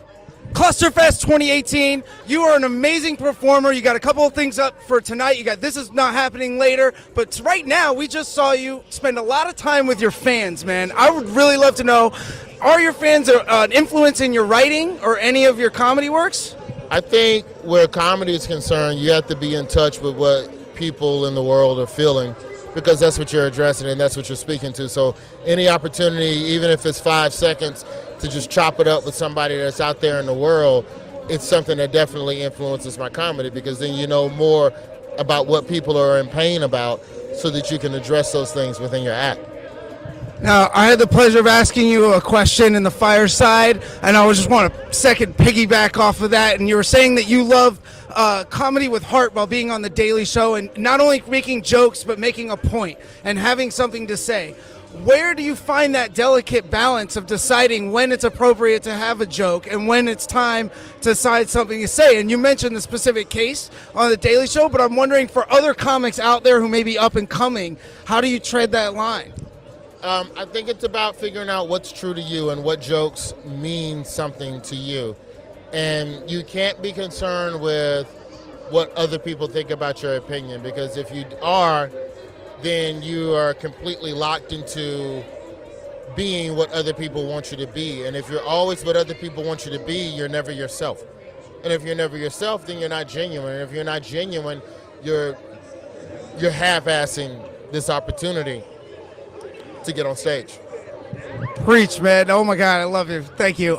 Clusterfest 2018. You are an amazing performer. You got a couple of things up for tonight. You got This Is Not Happening Later. But right now, we just saw you spend a lot of time with your fans, man. I would really love to know, are your fans an influence in your writing or any of your comedy works? I think where comedy is concerned, you have to be in touch with what people in the world are feeling, because that's what you're addressing and that's what you're speaking to. So any opportunity, even if it's 5 seconds, to just chop it up with somebody that's out there in the world, it's something that definitely influences my comedy, because then you know more about what people are in pain about so that you can address those things within your act. Now, I had the pleasure of asking you a question in the fireside, and I just want to second piggyback off of that. And you were saying that you love comedy with heart while being on The Daily Show, and not only making jokes, but making a point and having something to say. Where do you find that delicate balance of deciding when it's appropriate to have a joke and when it's time to decide something to say? And you mentioned the specific case on The Daily Show, but I'm wondering for other comics out there who may be up and coming, how do you tread that line? I think it's about figuring out what's true to you and what jokes mean something to you. And you can't be concerned with what other people think about your opinion, because if you are, then you are completely locked into being what other people want you to be. And if you're always what other people want you to be, you're never yourself. And if you're never yourself, then you're not genuine. And if you're not genuine, you're half-assing this opportunity to get on stage. Preach, man. Oh my God, I love you. Thank you.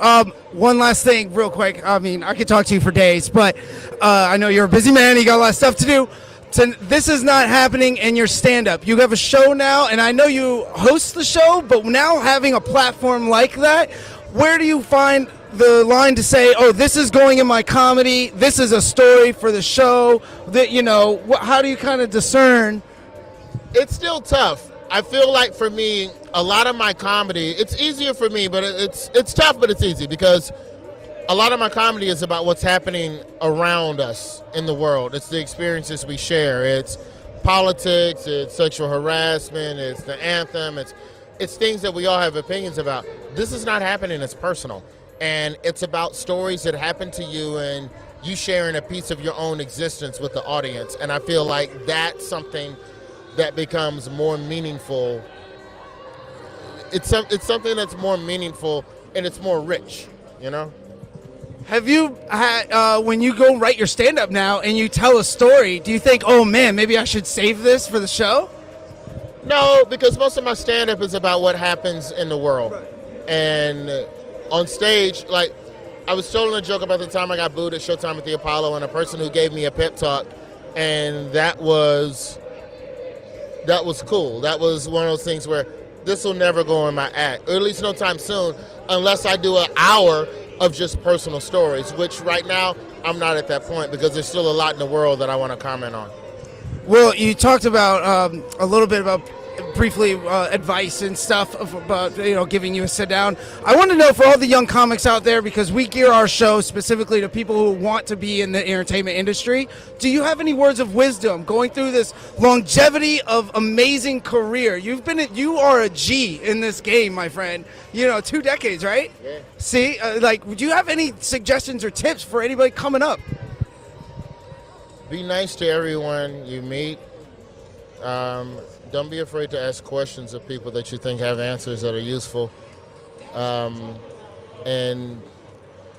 One last thing real quick. I mean, I could talk to you for days, but I know you're a busy man. You got a lot of stuff to do. This is not happening in your stand-up. You have a show now, and I know you host the show, but now having a platform like that, where do you find the line to say, oh, this is going in my comedy, this is a story for the show, that, you know, how do you kind of discern? It's still tough. I feel like for me, a lot of my comedy, it's easier for me, but it's tough, but it's easy because a lot of my comedy is about what's happening around us in the world. It's the experiences we share. It's politics, it's sexual harassment, it's the anthem, it's things that we all have opinions about. This is not happening as personal. And it's about stories that happen to you and you sharing a piece of your own existence with the audience. And I feel like that's something that becomes more meaningful. It's something that's more meaningful and it's more rich, you know? Have you had, when you go write your stand-up now and you tell a story, do you think, oh man, maybe I should save this for the show? No, because most of my stand-up is about what happens in the world. And on stage, like, I was telling a joke about the time I got booed at Showtime at the Apollo and a person who gave me a pep talk, and that was cool. That was one of those things where this will never go in my act, or at least no time soon, unless I do an hour of just personal stories, which right now I'm not at that point because there's still a lot in the world that I want to comment on. Well, you talked about a little bit about briefly advice and stuff about, you know, giving you a sit down. I want to know for all the young comics out there, because we gear our show specifically to people who want to be in the entertainment industry. Do you have any words of wisdom going through this longevity of amazing career? You are a G in this game, my friend. You know, 2 decades, right? Yeah. See, do you have any suggestions or tips for anybody coming up? Be nice to everyone you meet. Don't be afraid to ask questions of people that you think have answers that are useful. And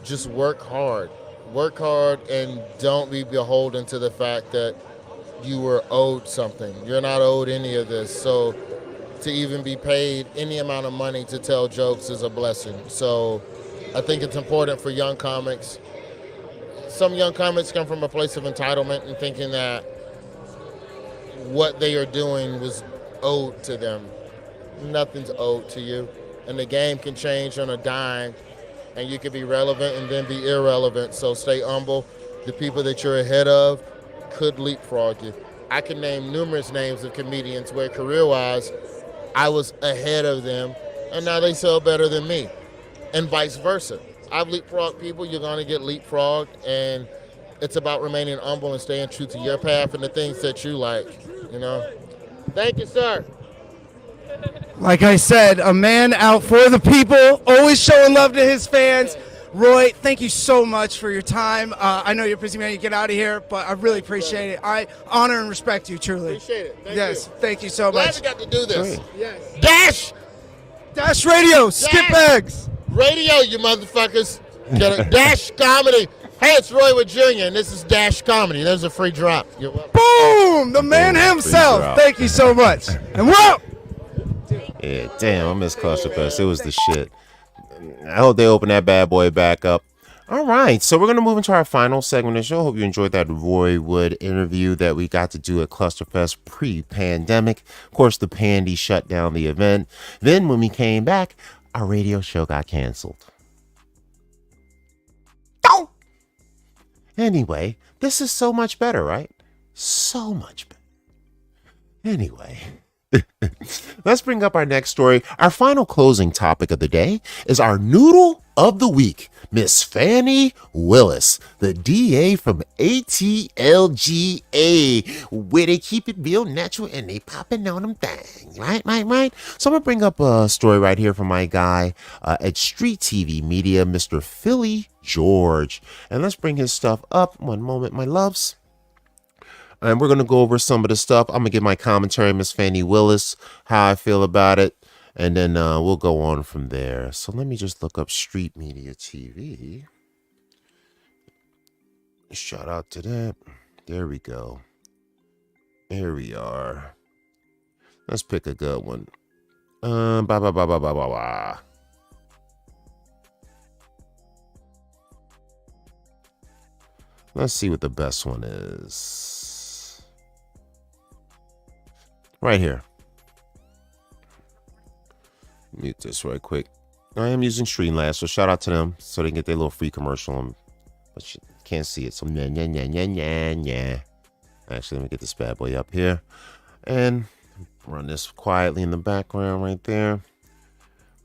just work hard. Work hard and don't be beholden to the fact that you were owed something. You're not owed any of this. So to even be paid any amount of money to tell jokes is a blessing. So I think it's important for young comics. Some young comics come from a place of entitlement and thinking that what they are doing was owed to them. Nothing's owed to you. And the game can change on a dime, and you can be relevant and then be irrelevant. So stay humble. The people that you're ahead of could leapfrog you. I can name numerous names of comedians where career-wise, I was ahead of them, and now they sell better than me, and vice versa. I've leapfrogged people, you're gonna get leapfrogged, and it's about remaining humble and staying true to your path and the things that you like, you know? Thank you, sir. Like I said, a man out for the people, always showing love to his fans. Roy, thank you so much for your time. I know you're a busy man, you get out of here, but I really appreciate it. I honor and respect you, truly. Appreciate it. Thank yes, you. Thank you so Glad much. we got to do this. Yes. Dash Radio, skip bags. Radio, you motherfuckers. Get a Dash Comedy. Hey, it's Roy with Jr., and this is Dash Comedy. There's a free drop. You're welcome. Boom! The man himself. Thank you so much. And whoa! Yeah, damn, I miss Clusterfest. It was the shit. I hope they open that bad boy back up. All right, so we're going to move into our final segment of the show. Hope you enjoyed that Roy Wood interview that we got to do at Clusterfest pre-pandemic. Of course, the Pandy shut down the event. Then when we came back, our radio show got canceled. Anyway, this is so much better, right? So much better. Anyway, Let's bring up our next story. Our final closing topic of the day is our Noodle of the Week, Miss Fannie Willis, the DA from ATLGA, where they keep it real natural and they popping on them things, right? So I'm going to bring up a story right here from my guy at Street TV Media, Mr. Philly George. And let's bring his stuff up. One moment, my loves. And we're going to go over some of the stuff. I'm going to give my commentary, Miss Fannie Willis, how I feel about it. And then we'll go on from there. So let me just look up Street Media TV. Shout out to that. There we go. Here we are. Let's pick a good one. Let's see what the best one is. Right here. Mute this right quick. I am using Streamlabs, so shout out to them so they can get their little free commercial. But you can't see it, so yeah. Actually, let me get this bad boy up here and run this quietly in the background right there.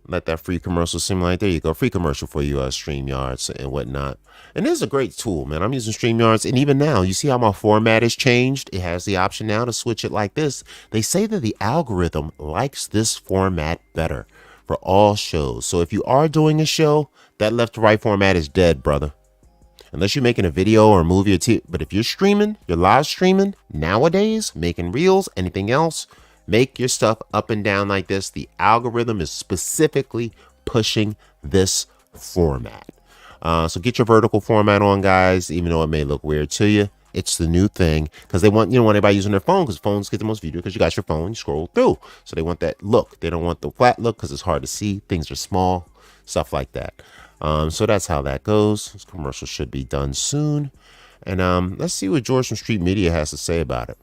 Let that free commercial simulate. There you go, free commercial for you, StreamYards and whatnot. And this is a great tool, man. I'm using StreamYards, and even now, you see how my format has changed? It has the option now to switch it like this. They say that the algorithm likes this format better for all shows. So if you are doing a show, that left to right format is dead, brother. Unless you're making a video or a movie or TV. But if you're streaming, you're live streaming nowadays, making reels, anything else, make your stuff up and down like this. The algorithm is specifically pushing this format. So get your vertical format on, guys, even though it may look weird to you. It's the new thing because they want, want everybody using their phone because phones get the most video because you got your phone, you scroll through. So they want that look. They don't want the flat look because it's hard to see. Things are small, stuff like that. So that's how that goes. This commercial should be done soon. And let's see what George from Street Media has to say about it.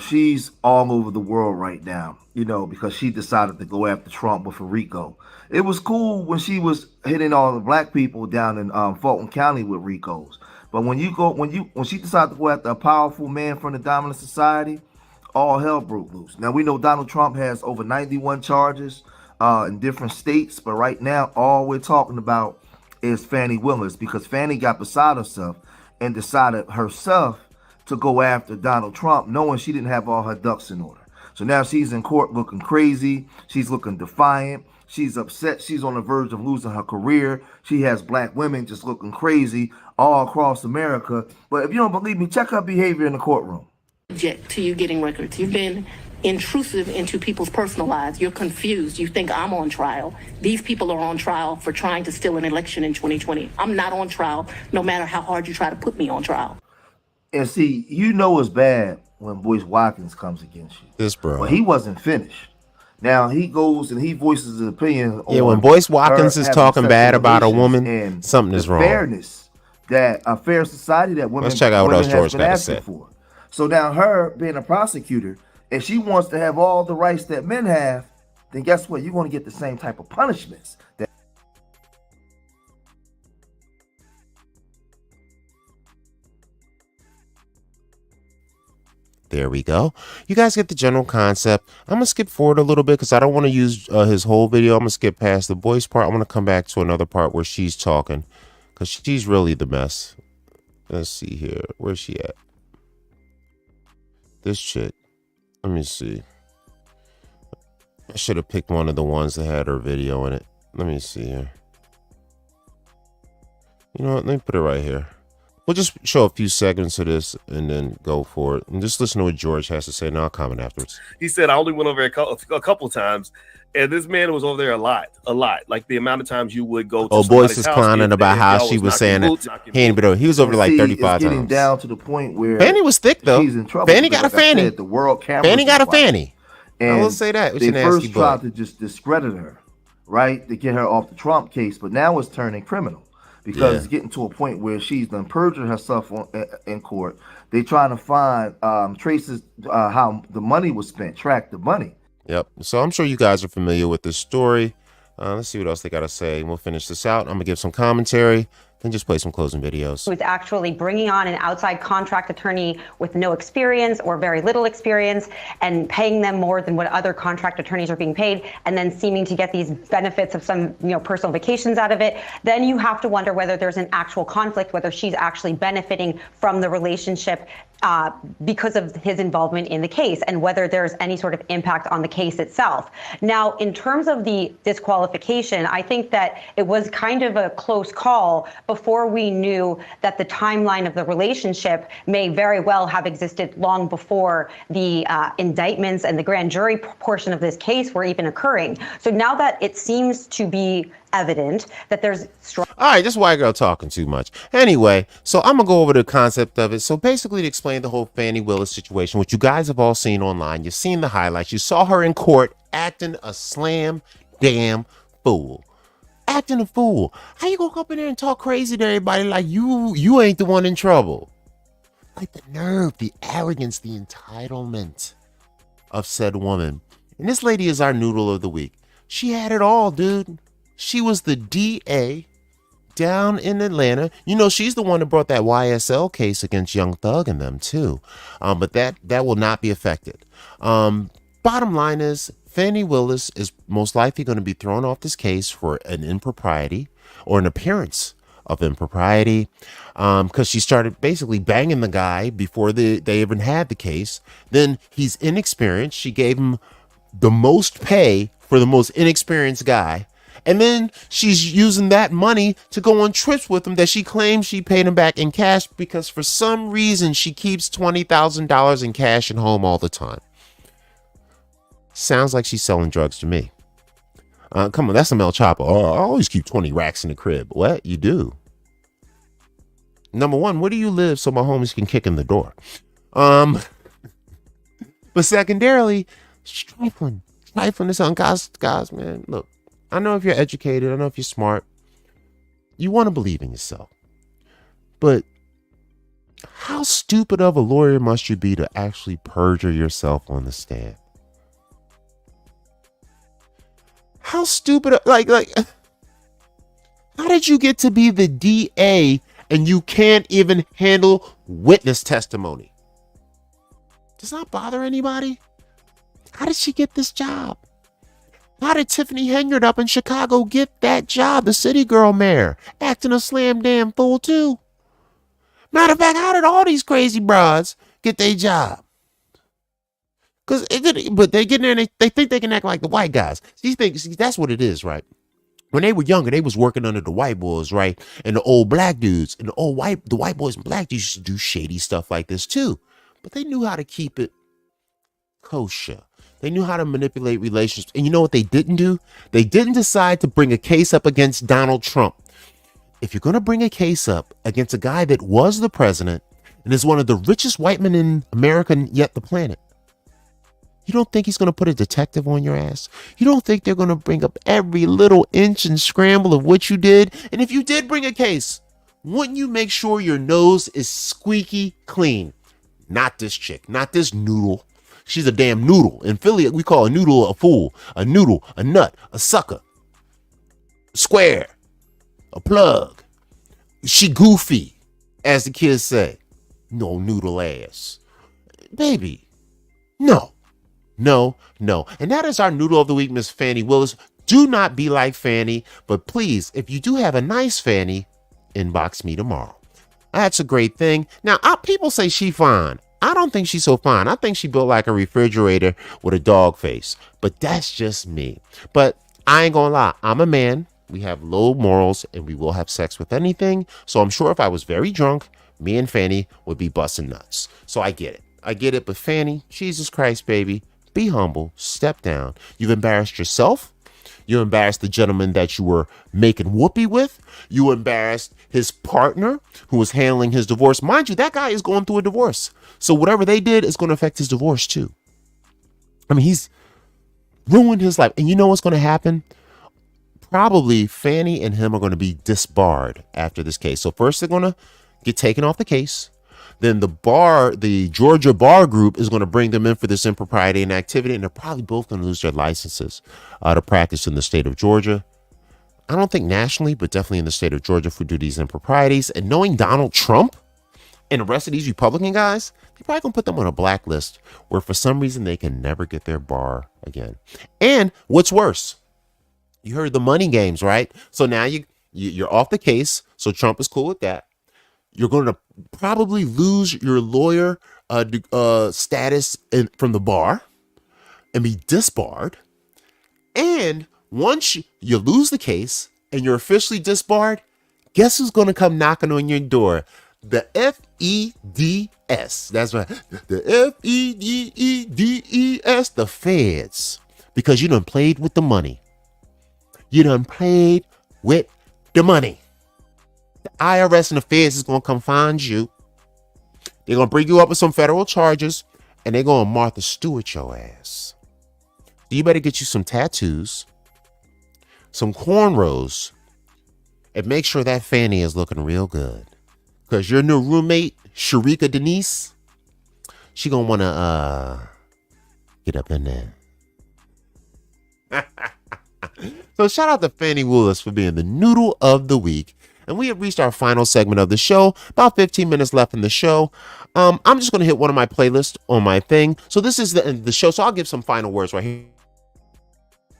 She's all over the world right now, because she decided to go after Trump with a RICO. It was cool when she was hitting all the black people down in Fulton County with RICOs. But when she decided to go after a powerful man from the dominant society, all hell broke loose. Now we know Donald Trump has over 91 charges in different states, but right now all we're talking about is Fannie Willis, because Fannie got beside herself and decided herself to go after Donald Trump, knowing she didn't have all her ducks in order. So now she's in court looking crazy. She's looking defiant. She's upset. She's on the verge of losing her career. She has black women just looking crazy all across America. But if you don't believe me, check her behavior in the courtroom. Object to you getting records. You've been intrusive into people's personal lives. You're confused. You think I'm on trial. These people are on trial for trying to steal an election in 2020. I'm not on trial, no matter how hard you try to put me on trial. And see, it's bad when Boyce Watkins comes against you. This bro. But he wasn't finished. Now he goes and he voices his opinion. Yeah, when Boyce Watkins is talking bad about a woman, something is wrong. Fairness, that a fair society that women. Let's check out what else George got to say. For. So now her being a prosecutor, if she wants to have all the rights that men have, then guess what? You're going to get the same type of punishments. There we go. You guys get the general concept. I'm going to skip forward a little bit because I don't want to use his whole video. I'm going to skip past the voice part. I'm going to come back to another part where she's talking because she's really the mess. Let's see here. Where's she at? This chick. Let me see. I should have picked one of the ones that had her video in it. Let me see here. You know what? Let me put it right here. We'll just show a few seconds of this and then go for it. And just listen to what George has to say, and I'll comment afterwards. He said, I only went over a couple times, and this man was over there a lot. Like the amount of times you would go to Boyce is clowning about how she was saying that. He was over there like 35 getting times. Down to the point where Fannie was thick, though. She's in trouble. Fannie got a Fannie. The world Fannie got a Fannie. And I will say that. They first tried to just discredit her, right, to get her off the Trump case, but now it's turning criminal. Because it's getting to a point where she's done perjured herself in court. They trying to find traces how the money was spent, track the money. Yep. So I'm sure you guys are familiar with this story. Let's see what else they got to say. We'll finish this out. I'm going to give some commentary. Then just play some closing videos. Who is actually bringing on an outside contract attorney with no experience or very little experience and paying them more than what other contract attorneys are being paid, and then seeming to get these benefits of some, personal vacations out of it, then you have to wonder whether there's an actual conflict, whether she's actually benefiting from the relationship because of his involvement in the case, and whether there's any sort of impact on the case itself. Now, in terms of the disqualification, I think that it was kind of a close call before we knew that the timeline of the relationship may very well have existed long before the indictments and the grand jury portion of this case were even occurring. So now that it seems to be evident that there's strong... All right, this white girl talking too much. Anyway, so I'm going to go over the concept of it. So basically to explain the whole Fani Willis situation, which you guys have all seen online. You've seen the highlights. You saw her in court acting a slam damn fool. Acting a fool. How you going to come in there and talk crazy to everybody like you ain't the one in trouble? Like the nerve, the arrogance, the entitlement of said woman. And this lady is our noodle of the week. She had it all, dude. She was the DA down in Atlanta. She's the one that brought that YSL case against Young Thug and them too. But that will not be affected. Bottom line is, Fani Willis is most likely going to be thrown off this case for an impropriety or an appearance of impropriety, because she started basically banging the guy before they even had the case. Then he's inexperienced. She gave him the most pay for the most inexperienced guy. And then she's using that money to go on trips with him that she claims she paid him back in cash because for some reason she keeps $20,000 in cash at home all the time. Sounds like she's selling drugs to me. Come on, that's some El Chapo. Oh, I always keep 20 racks in the crib. What? You do? Number one, where do you live so my homies can kick in the door? But secondarily, trifling this on guys, man. Look. I know if you're educated, I know if you're smart, you want to believe in yourself. But how stupid of a lawyer must you be to actually perjure yourself on the stand? How stupid, like, how did you get to be the DA and you can't even handle witness testimony? Does that bother anybody? How did she get this job? How did Tiffany Henyard up in Chicago get that job? The city girl mayor, acting a slam damn fool too. Matter of fact, how did all these crazy broads get their job? But they get in there and they think they can act like the white guys. See, that's what it is, right? When they were younger, they was working under the white boys, right? And the old black dudes and the white boys and black dudes used to do shady stuff like this too. But they knew how to keep it kosher. They knew how to manipulate relationships. And you know what they didn't do? They didn't decide to bring a case up against Donald Trump. If you're going to bring a case up against a guy that was the president and is one of the richest white men in America yet the planet, you don't think he's going to put a detective on your ass? You don't think they're going to bring up every little inch and scramble of what you did? And if you did bring a case, wouldn't you make sure your nose is squeaky clean? Not this chick, not this noodle. She's a damn noodle. In Philly, we call a noodle a fool, a noodle, a nut, a sucker, a square, a plug. She goofy, as the kids say. No noodle ass. Baby, no. And that is our noodle of the week, Miss Fani Willis. Do not be like Fani, but please, if you do have a nice Fani, inbox me tomorrow. That's a great thing. Now, people say she fine. I don't think she's so fine. I think she built like a refrigerator with a dog face. But that's just me. But I ain't gonna lie. I'm a man. We have low morals and we will have sex with anything. So I'm sure if I was very drunk, me and Fani would be busting nuts. So I get it. But Fani, Jesus Christ, baby, be humble. Step down. You've embarrassed yourself. You embarrassed the gentleman that you were making whoopee with. You embarrassed his partner who was handling his divorce. Mind you, that guy is going through a divorce. So whatever they did is going to affect his divorce too. I mean, he's ruined his life. And you know what's going to happen? Probably Fani and him are going to be disbarred after this case. So first they're going to get taken off the case. Then the Georgia Bar Group is going to bring them in for this impropriety and activity. And they're probably both going to lose their licenses to practice in the state of Georgia. I don't think nationally, but definitely in the state of Georgia for duties and proprieties. And knowing Donald Trump and the rest of these Republican guys, they probably gonna put them on a blacklist where for some reason they can never get their bar again. And what's worse, you heard the money games, right? So now you're off the case. So Trump is cool with that. You're going to probably lose your lawyer status from the bar and be disbarred. And once you lose the case and you're officially disbarred, guess who's going to come knocking on your door? The FEDS. That's right. The FEDS, the feds. Because you done played with the money. You done played with the money. The IRS and the feds is going to come find you. They're going to bring you up with some federal charges, and they're going to Martha Stewart your ass. So you better get you some tattoos, some cornrows, and make sure that fanny is looking real good. Because your new roommate, Sharika Denise, she going to want to get up in there. So shout out to Fannie Willis for being the Noodle of the Week. And we have reached our final segment of the show. About 15 minutes left in the show. I'm just going to hit one of my playlists on my thing. So this is the end of the show. So I'll give some final words right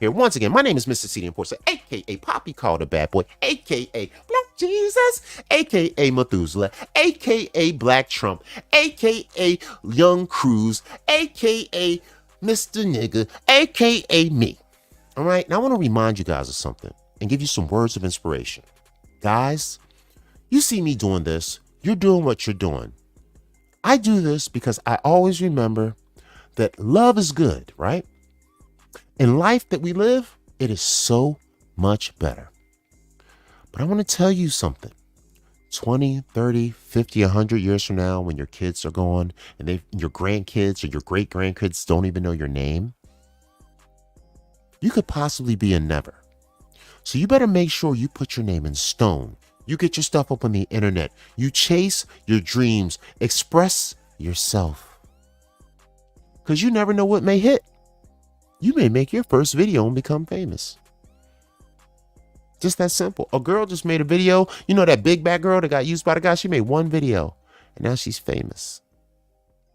here. Once again, my name is Mr. C.D. Porter, a.k.a. Poppy Called a Bad Boy, a.k.a. Black Jesus, a.k.a. Methuselah, a.k.a. Black Trump, a.k.a. Young Cruz, a.k.a. Mr. Nigga, a.k.a. me. All right, now I want to remind you guys of something and give you some words of inspiration. Guys, you see me doing this, you're doing what you're doing. I do this because I always remember that love is good, right? In life that we live, it is so much better. But I want to tell you something. 20, 30, 50, 100 years from now, when your kids are gone and your grandkids or your great-grandkids don't even know your name, you could possibly be a never. So you better make sure you put your name in stone. You get your stuff up on the internet. You chase your dreams. Express yourself. Because you never know what may hit. You may make your first video and become famous. Just that simple. A girl just made a video. You know that big bad girl that got used by the guy? She made one video. And now she's famous.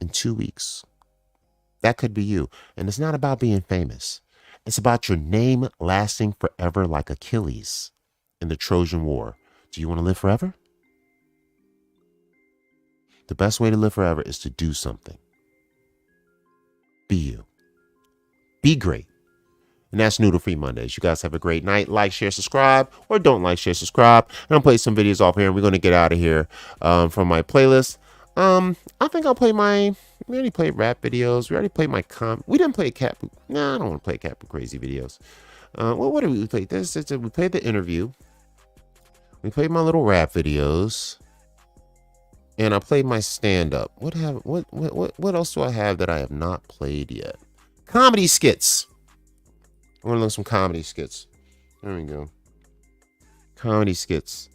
In 2 weeks. That could be you. And it's not about being famous. It's about your name lasting forever like Achilles in the Trojan War. Do you want to live forever? The best way to live forever is to do something. Be you. Be great. And that's Noodle Free Mondays. You guys have a great night. Like, share, subscribe, or don't like, share, subscribe. And I'll play some videos off here, and we're going to get out of here from my playlist. I think I'll play we already played rap videos. We already played we didn't play Cat. No, I don't want to play Cat Crazy videos. What did we play? We played the interview. We played my little rap videos. And I played my stand-up. What else do I have that I have not played yet? Comedy skits. I want to learn some comedy skits. There we go. Comedy skits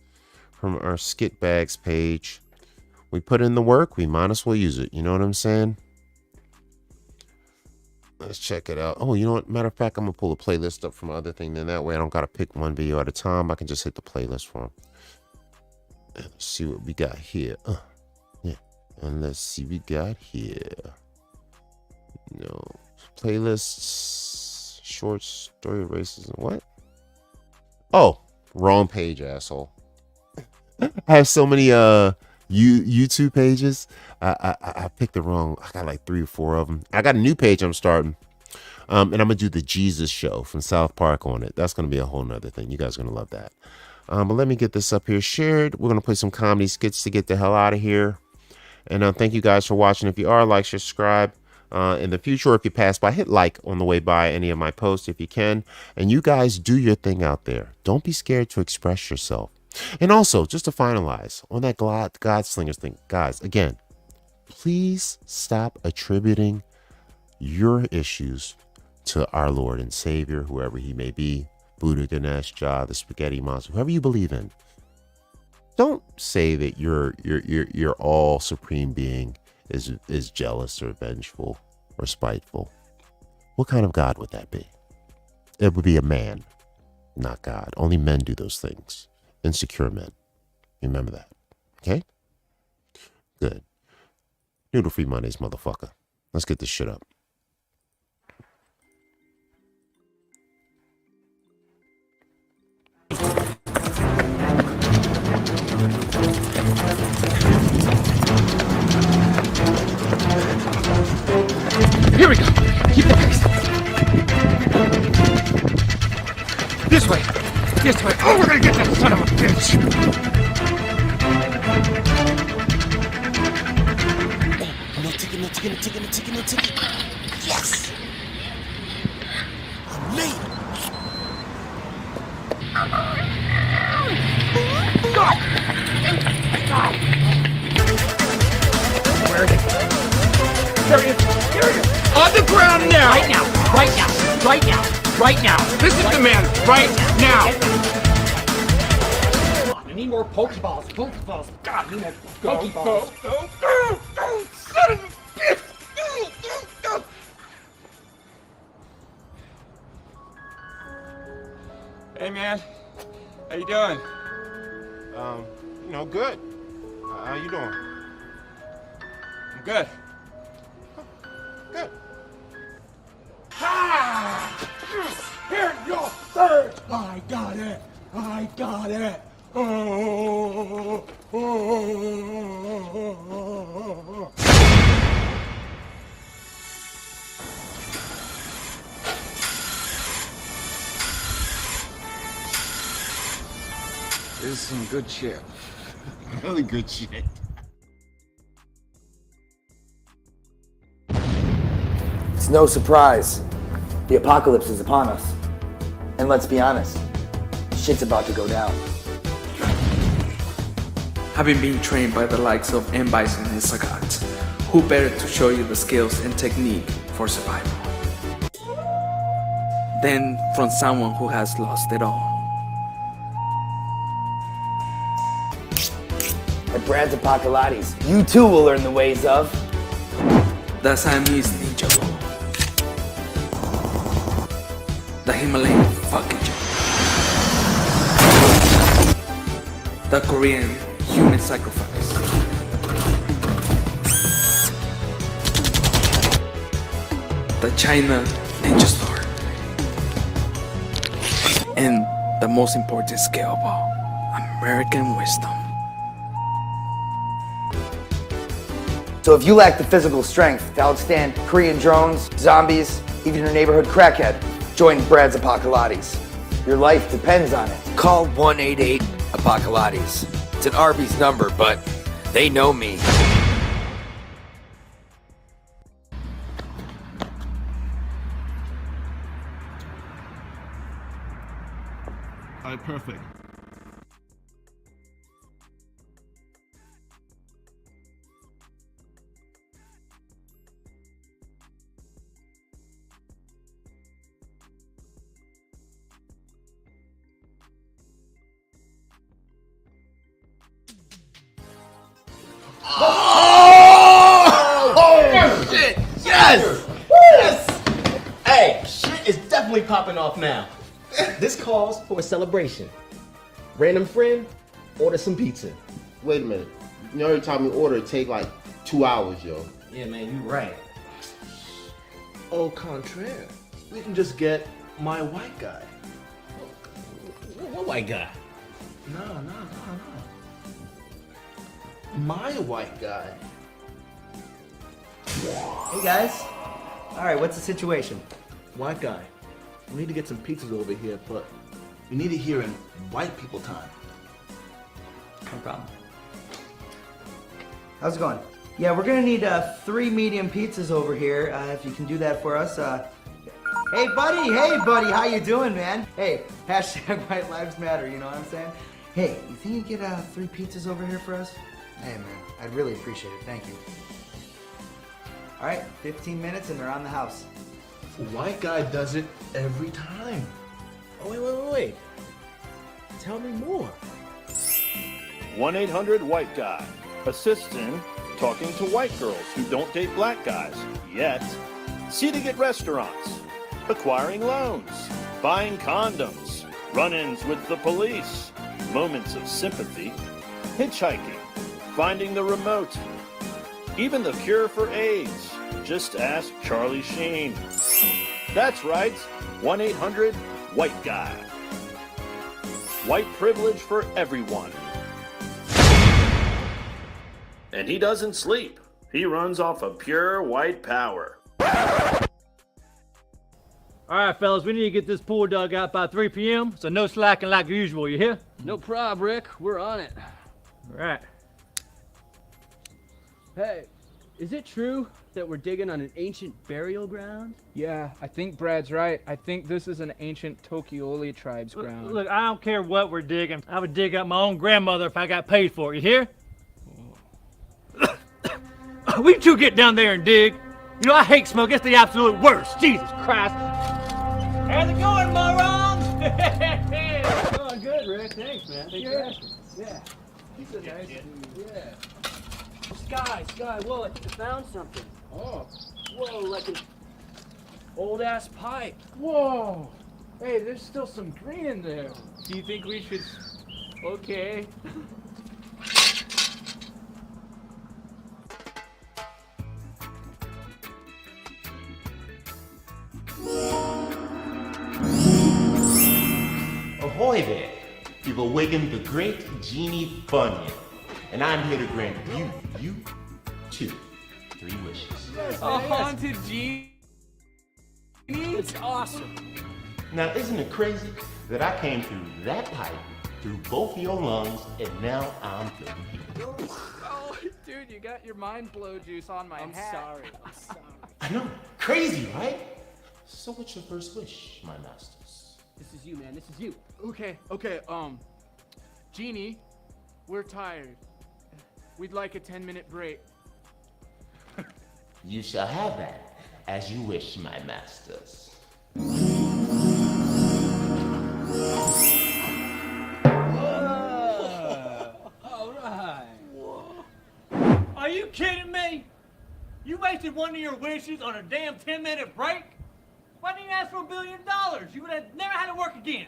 from our Skit Bags page. We put in the work, we might as well use it. You know what I'm saying? Let's check it out. Oh, you know what? Matter of fact, I'm going to pull a playlist up from other thing. Then that way I don't got to pick one video at a time. I can just hit the playlist for them. And let's see what we got here. Yeah. And let's see what we got here. No. Playlists. Short story racism. What? Oh, wrong page, asshole. I have so many YouTube pages. I picked the wrong. I got like 3 or 4 of them. I got a new page I'm starting. And I'm gonna do the Jesus show from South Park on it. That's gonna be a whole nother thing. You guys are gonna love that. But let me get this up here shared. We're gonna play some comedy skits to get the hell out of here. And thank you guys for watching. If you are, like, share, subscribe. In the future, if you pass by, hit like on the way by any of my posts if you can. And you guys do your thing out there. Don't be scared to express yourself. And also, just to finalize on that God Slingers thing, guys, again, please stop attributing your issues to our Lord and Savior, whoever he may be, Buddha, Ganesh, Jah, the Spaghetti Monster, whoever you believe in. Don't say that your all supreme being is jealous or vengeful or spiteful. What kind of God would that be? It would be a man not God. Only men do those things. Insecure men. Remember that. Okay? Good. Noodle free Mondays, motherfucker. Let's get this shit up. Here we go. Keep the pace. This way. This way. Oh, we're gonna get that son of a bitch. No ticket, no ticket, no ticket, no ticket, no ticket. Yes! I'm late. Where is it? There he is. There he is. On the ground now. Right now. Right now. Right now. Right now. This is the man. Right now. I need more Pokeballs. Pokeballs. God, I need more Pokeballs. Go. Son of a bitch. Go. Hey, man. How you doing? Good. How you doing? I'm good. Good. Here, your third. I got it. Oh. This is some good shit. Really good shit. It's no surprise. The apocalypse is upon us. And let's be honest, shit's about to go down. Having been trained by the likes of M. Bison and Sagat, who better to show you the skills and technique for survival than from someone who has lost it all. At Brad's Apocalypse, you too will learn the ways of the Siamese ninja law, the Himalayan fucking jump, the Korean human sacrifice, the China ninja star, and the most important skill of all, American wisdom. So if you lack the physical strength to outstand Korean drones, zombies, even your neighborhood crackhead, join Brad's Apocalypse. Your life depends on it. Call 188-APOCALYPSE. It's an Arby's number, but they know me. All right, perfect. Oh, shit! Yes! Yes! Hey, shit is definitely popping off now. This calls for a celebration. Random friend, order some pizza. Wait a minute. You know, every time you order, it take like 2 hours, yo. Yeah, man, you right. Au contraire, we can just get my white guy. What white guy? No. My white guy. Hey guys. Alright, what's the situation? White guy. We need to get some pizzas over here, but we need it here in white people time. No problem. How's it going? Yeah, we're gonna need 3 medium pizzas over here, if you can do that for us. Hey buddy, how you doing, man? Hey, hashtag White Lives Matter, you know what I'm saying? Hey, you think you could get 3 pizzas over here for us? Hey man, I'd really appreciate it, thank you. Alright, 15 minutes and they're on the house. White guy does it every time. Oh, wait. Tell me more. 1-800-WHITE-GUY. Assists in talking to white girls who don't date black guys yet, seating at restaurants, acquiring loans, buying condoms, run-ins with the police, moments of sympathy, hitchhiking, finding the remote, even the cure for AIDS. Just ask Charlie Sheen. That's right, 1-800-WHITE-GUY. White privilege for everyone. And he doesn't sleep. He runs off of pure white power. All right, fellas, we need to get this pool dug out by 3 p.m., so no slacking like usual, you hear? No prob, Rick. We're on it. All right. Hey, is it true that we're digging on an ancient burial ground? Yeah, I think Brad's right. I think this is an ancient Tokioli tribe's ground. Look, I don't care what we're digging. I would dig up my own grandmother if I got paid for it, you hear? We two get down there and dig. You know, I hate smoke. It's the absolute worst. Jesus Christ. How's it going, morons? Going good, Rick. Thanks, man. Thanks for asking. Yeah. He's a nice dude. Yeah. Sky, whoa, I found something. Oh. Whoa, like an old-ass pipe. Whoa. Hey, there's still some green in there. Do you think we should... Okay. Ahoy there! You've awakened the great Genie Bunyan, and I'm here to grant you two, 3 wishes. A haunted genie? It's awesome. Now, isn't it crazy that I came through that pipe, through both of your lungs, and now I'm through you? Oh, dude, you got your mind blow juice on my hat. I'm sorry. I know, crazy, right? So what's your first wish, my masters? This is you, man. This is you. Okay, Genie, we're tired. We'd like a 10-minute break. You shall have that, as you wish, my masters. All right. Are you kidding me? You wasted one of your wishes on a damn 10-minute break? Why didn't you ask for $1 billion? You would have never had to work again.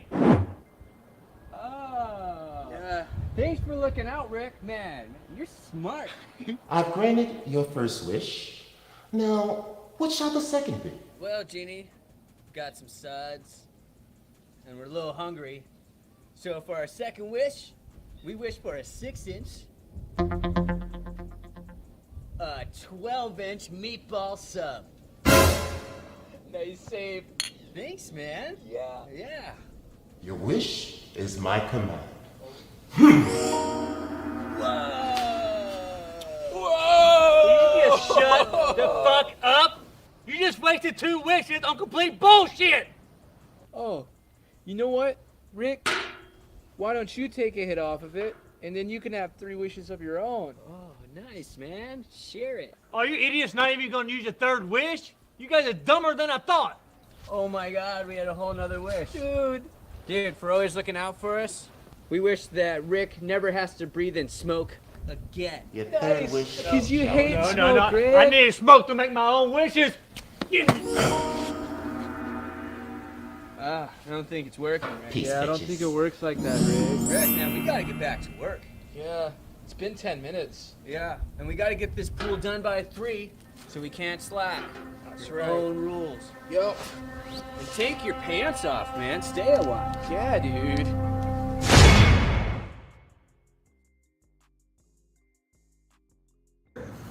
Oh. Yeah. Thanks for looking out, Rick. Man, you're smart. I've granted your first wish. Now, what shall the second be? Well, Genie, got some suds, and we're a little hungry. So for our second wish, we wish for a 6-inch, a 12-inch meatball sub. Nice save. Thanks, man. Yeah. Your wish is my command. Whoa! You just shut the fuck up? You just wasted 2 wishes on complete bullshit! Oh, you know what, Rick? Why don't you take a hit off of it, and then you can have 3 wishes of your own. Oh, nice, man. Share it. Are you idiots not even gonna use your 3rd wish? You guys are dumber than I thought. Oh my God, we had a whole nother wish. Dude, for always looking out for us, we wish that Rick never has to breathe in smoke again. Your 3rd wish. Because you hate smoke, No. Rick. I need smoke to make my own wishes. I don't think it's working, Rick. Peace, Yeah, I don't bitches. think it works like that, Rick. Rick, man, we gotta get back to work. Yeah, it's been 10 minutes. Yeah, and we gotta get this pool done by 3, so we can't slack. That's Your right. own rules. Yup. And take your pants off, man. Stay a while. Yeah, dude.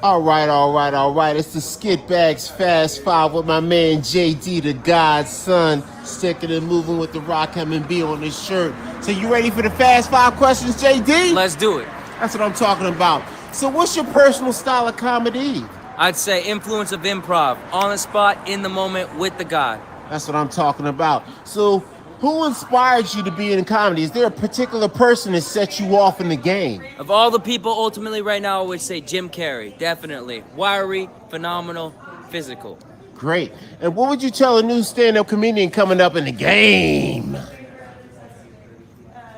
All right. It's the Skit Bags Fast 5 with my man JD, the Godson, sticking and moving with the Rock M&B on his shirt. So you ready for the Fast 5 questions, JD? Let's do it. That's what I'm talking about. So what's your personal style of comedy? I'd say influence of improv, on the spot, in the moment, with the guy. That's what I'm talking about. So who inspired you to be in comedy? Is there a particular person that set you off in the game? Of all the people, ultimately, right now, I would say Jim Carrey, definitely. Wiry, phenomenal, physical. Great. And what would you tell a new stand-up comedian coming up in the game?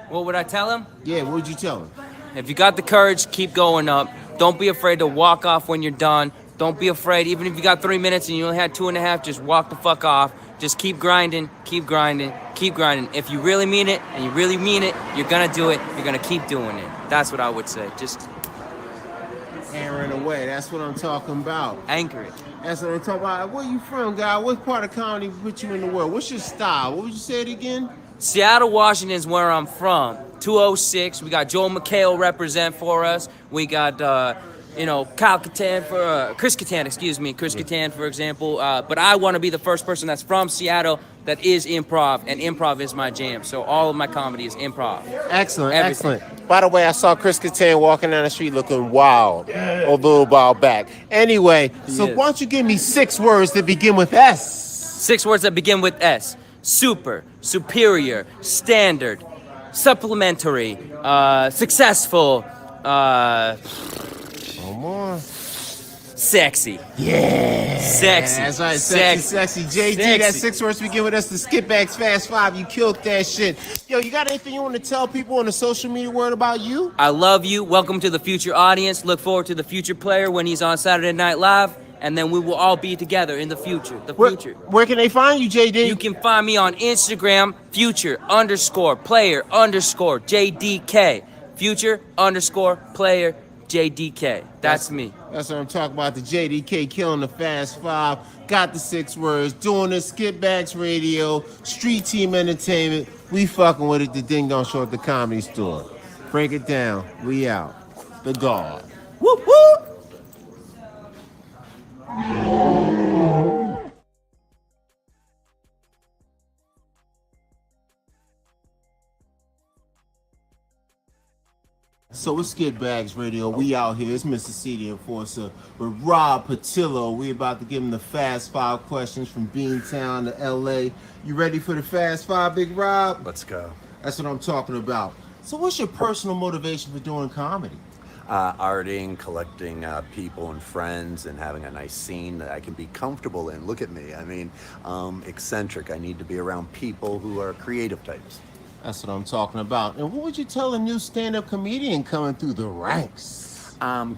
What would I tell him? Yeah, what would you tell him? If you got the courage, keep going up. Don't be afraid to walk off when you're done. Don't be afraid, even if you got 3 minutes and you only had 2.5, just walk the fuck off. Just keep grinding, keep grinding, keep grinding. If you really mean it and you really mean it, you're gonna do it. You're gonna keep doing it. That's what I would say. Just Aaron away. That's what I'm talking about. anchor it. That's what I'm talking about. Where you from, guy? What part of comedy put you in the world? What's your style? What would you say it again? Seattle, Washington is where I'm from. 206. We got Joel McHale represent for us. We got, Kyle Catan for Chris Catan, Chris Catan, for example. But I want to be the first person that's from Seattle that is improv, and improv is my jam. So all of my comedy is improv. Excellent, Everything. excellent. By the way, I saw Chris Catan walking down the street looking wild a little while back. Anyway, so why don't you give me 6 words that begin with S? 6 words that begin with S. Super, superior, standard, supplementary, successful, sexy. Yeah. Sexy. That's right. Sexy. Sexy. JD, Sexy. that 6 words begin with us. The Skit Bags Fast 5. You killed that shit. Yo, you got anything you want to tell people on the social media word about you? I love you. Welcome to the future audience. Look forward to the future player when he's on Saturday Night Live. And then we will all be together in the future. Where can they find you, JD? You can find me on Instagram, future_player_JDK. Future_player JDK. That's me. That's what I'm talking about. The JDK killing the Fast 5. Got the 6 words. Doing the Skit Bags Radio. Street Team Entertainment. We fucking with it. The Ding Dong Show at the Comedy Store. Break it down. We out. The God. Whoop whoop. So it's Skit Bags Radio. We out here. It's Mr. C, the Enforcer, with Rob Patillo. We about to give him the Fast 5 questions from Beantown to LA. You ready for the Fast 5, Big Rob? Let's go. That's what I'm talking about. So what's your personal motivation for doing comedy? Arting, collecting people and friends, and having a nice scene that I can be comfortable in. Look at me. I mean, eccentric. I need to be around people who are creative types. That's what I'm talking about. And what would you tell a new stand-up comedian coming through the ranks?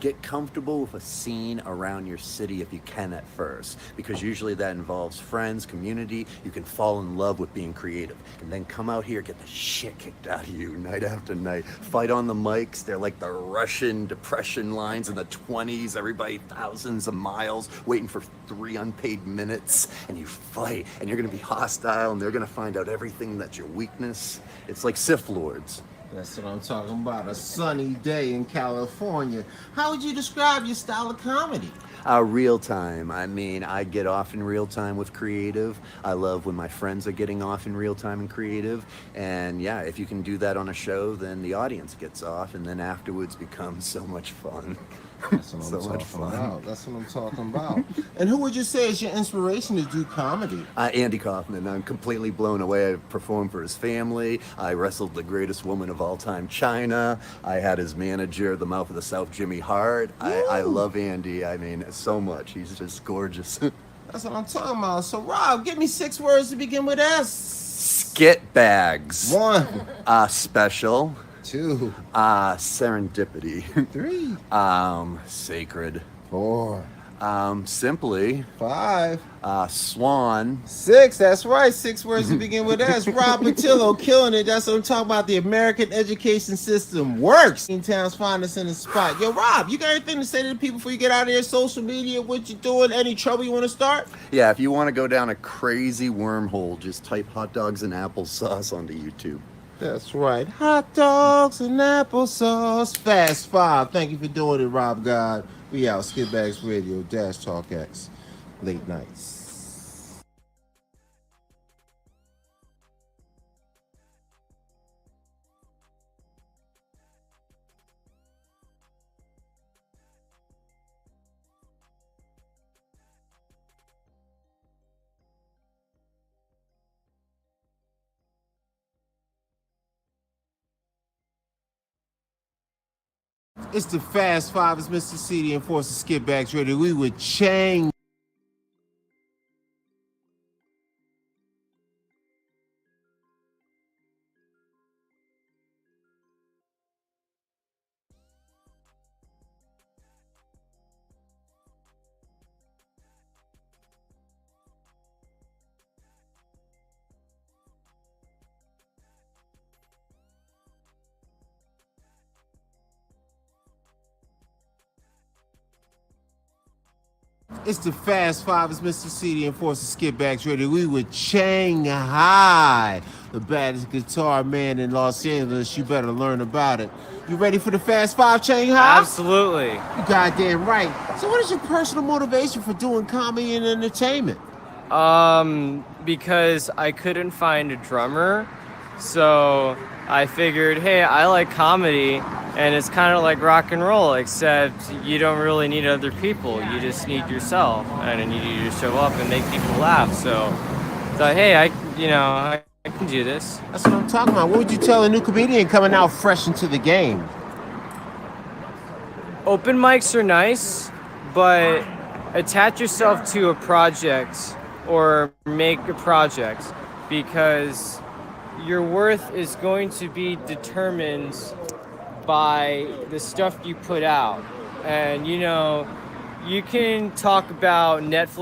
Get comfortable with a scene around your city if you can at first, because usually that involves friends, community. You can fall in love with being creative, and then come out here, get the shit kicked out of you night after night. Fight on the mics. They're like the Russian Depression lines in the 20s. Everybody thousands of miles waiting for 3 unpaid minutes, and you fight, and you're gonna be hostile, and they're gonna find out everything that's your weakness. It's like Sith Lords. That's what I'm talking about. A sunny day in California. How would you describe your style of comedy? Real time. I mean, I get off in real time with creative. I love when my friends are getting off in real time and creative. And yeah, if you can do that on a show, then the audience gets off, and then afterwards becomes so much fun. That's what I'm So much talking fun. about. That's what I'm talking about. And who would you say is your inspiration to do comedy? Andy Kaufman. I'm completely blown away. I performed for his family. I wrestled the greatest woman of all time, China. I had his manager, the Mouth of the South, Jimmy Hart. I love Andy. I mean, so much. He's just gorgeous. That's what I'm talking about. So, Rob, give me 6 words to begin with S. Skit bags. 1. Special. 2.3. Serendipity. Sacred. 4. Simply. 5. Swan. 6. That's right. 6 words to begin with S. Rob Patillo killing it. That's what I'm talking about. The American education system works. In town's finest in the spot. Yo, Rob, you got anything to say to the people before you get out of here? Social media, what you doing? Any trouble you want to start? Yeah, if you want to go down a crazy wormhole, just type hot dogs and applesauce onto YouTube. That's right. Hot dogs and applesauce. Fast 5. Thank you for doing it, Rob God. We out. Skit Bags Radio, Dash Talk X. Late nights. It's the Fast 5. It's Mr. C, the Enforcer, Skit Bags Radio. We would change. It's the Fast Five. It's Mr. CD and Force Skit Bags ready. We with Shanghai, the baddest guitar man in Los Angeles. You better learn about it. You ready for the Fast Five, Shanghai? Absolutely. You goddamn right. So what is your personal motivation for doing comedy and entertainment? Because I couldn't find a drummer, so I figured, hey, I like comedy, and it's kind of like rock and roll, except you don't really need other people. You just need yourself, and you need to show up and make people laugh. So thought, hey, I can do this. That's what I'm talking about. What would you tell a new comedian coming out fresh into the game? Open mics are nice, but attach yourself to a project or make a project, because your worth is going to be determined by the stuff you put out. And you can talk about Netflix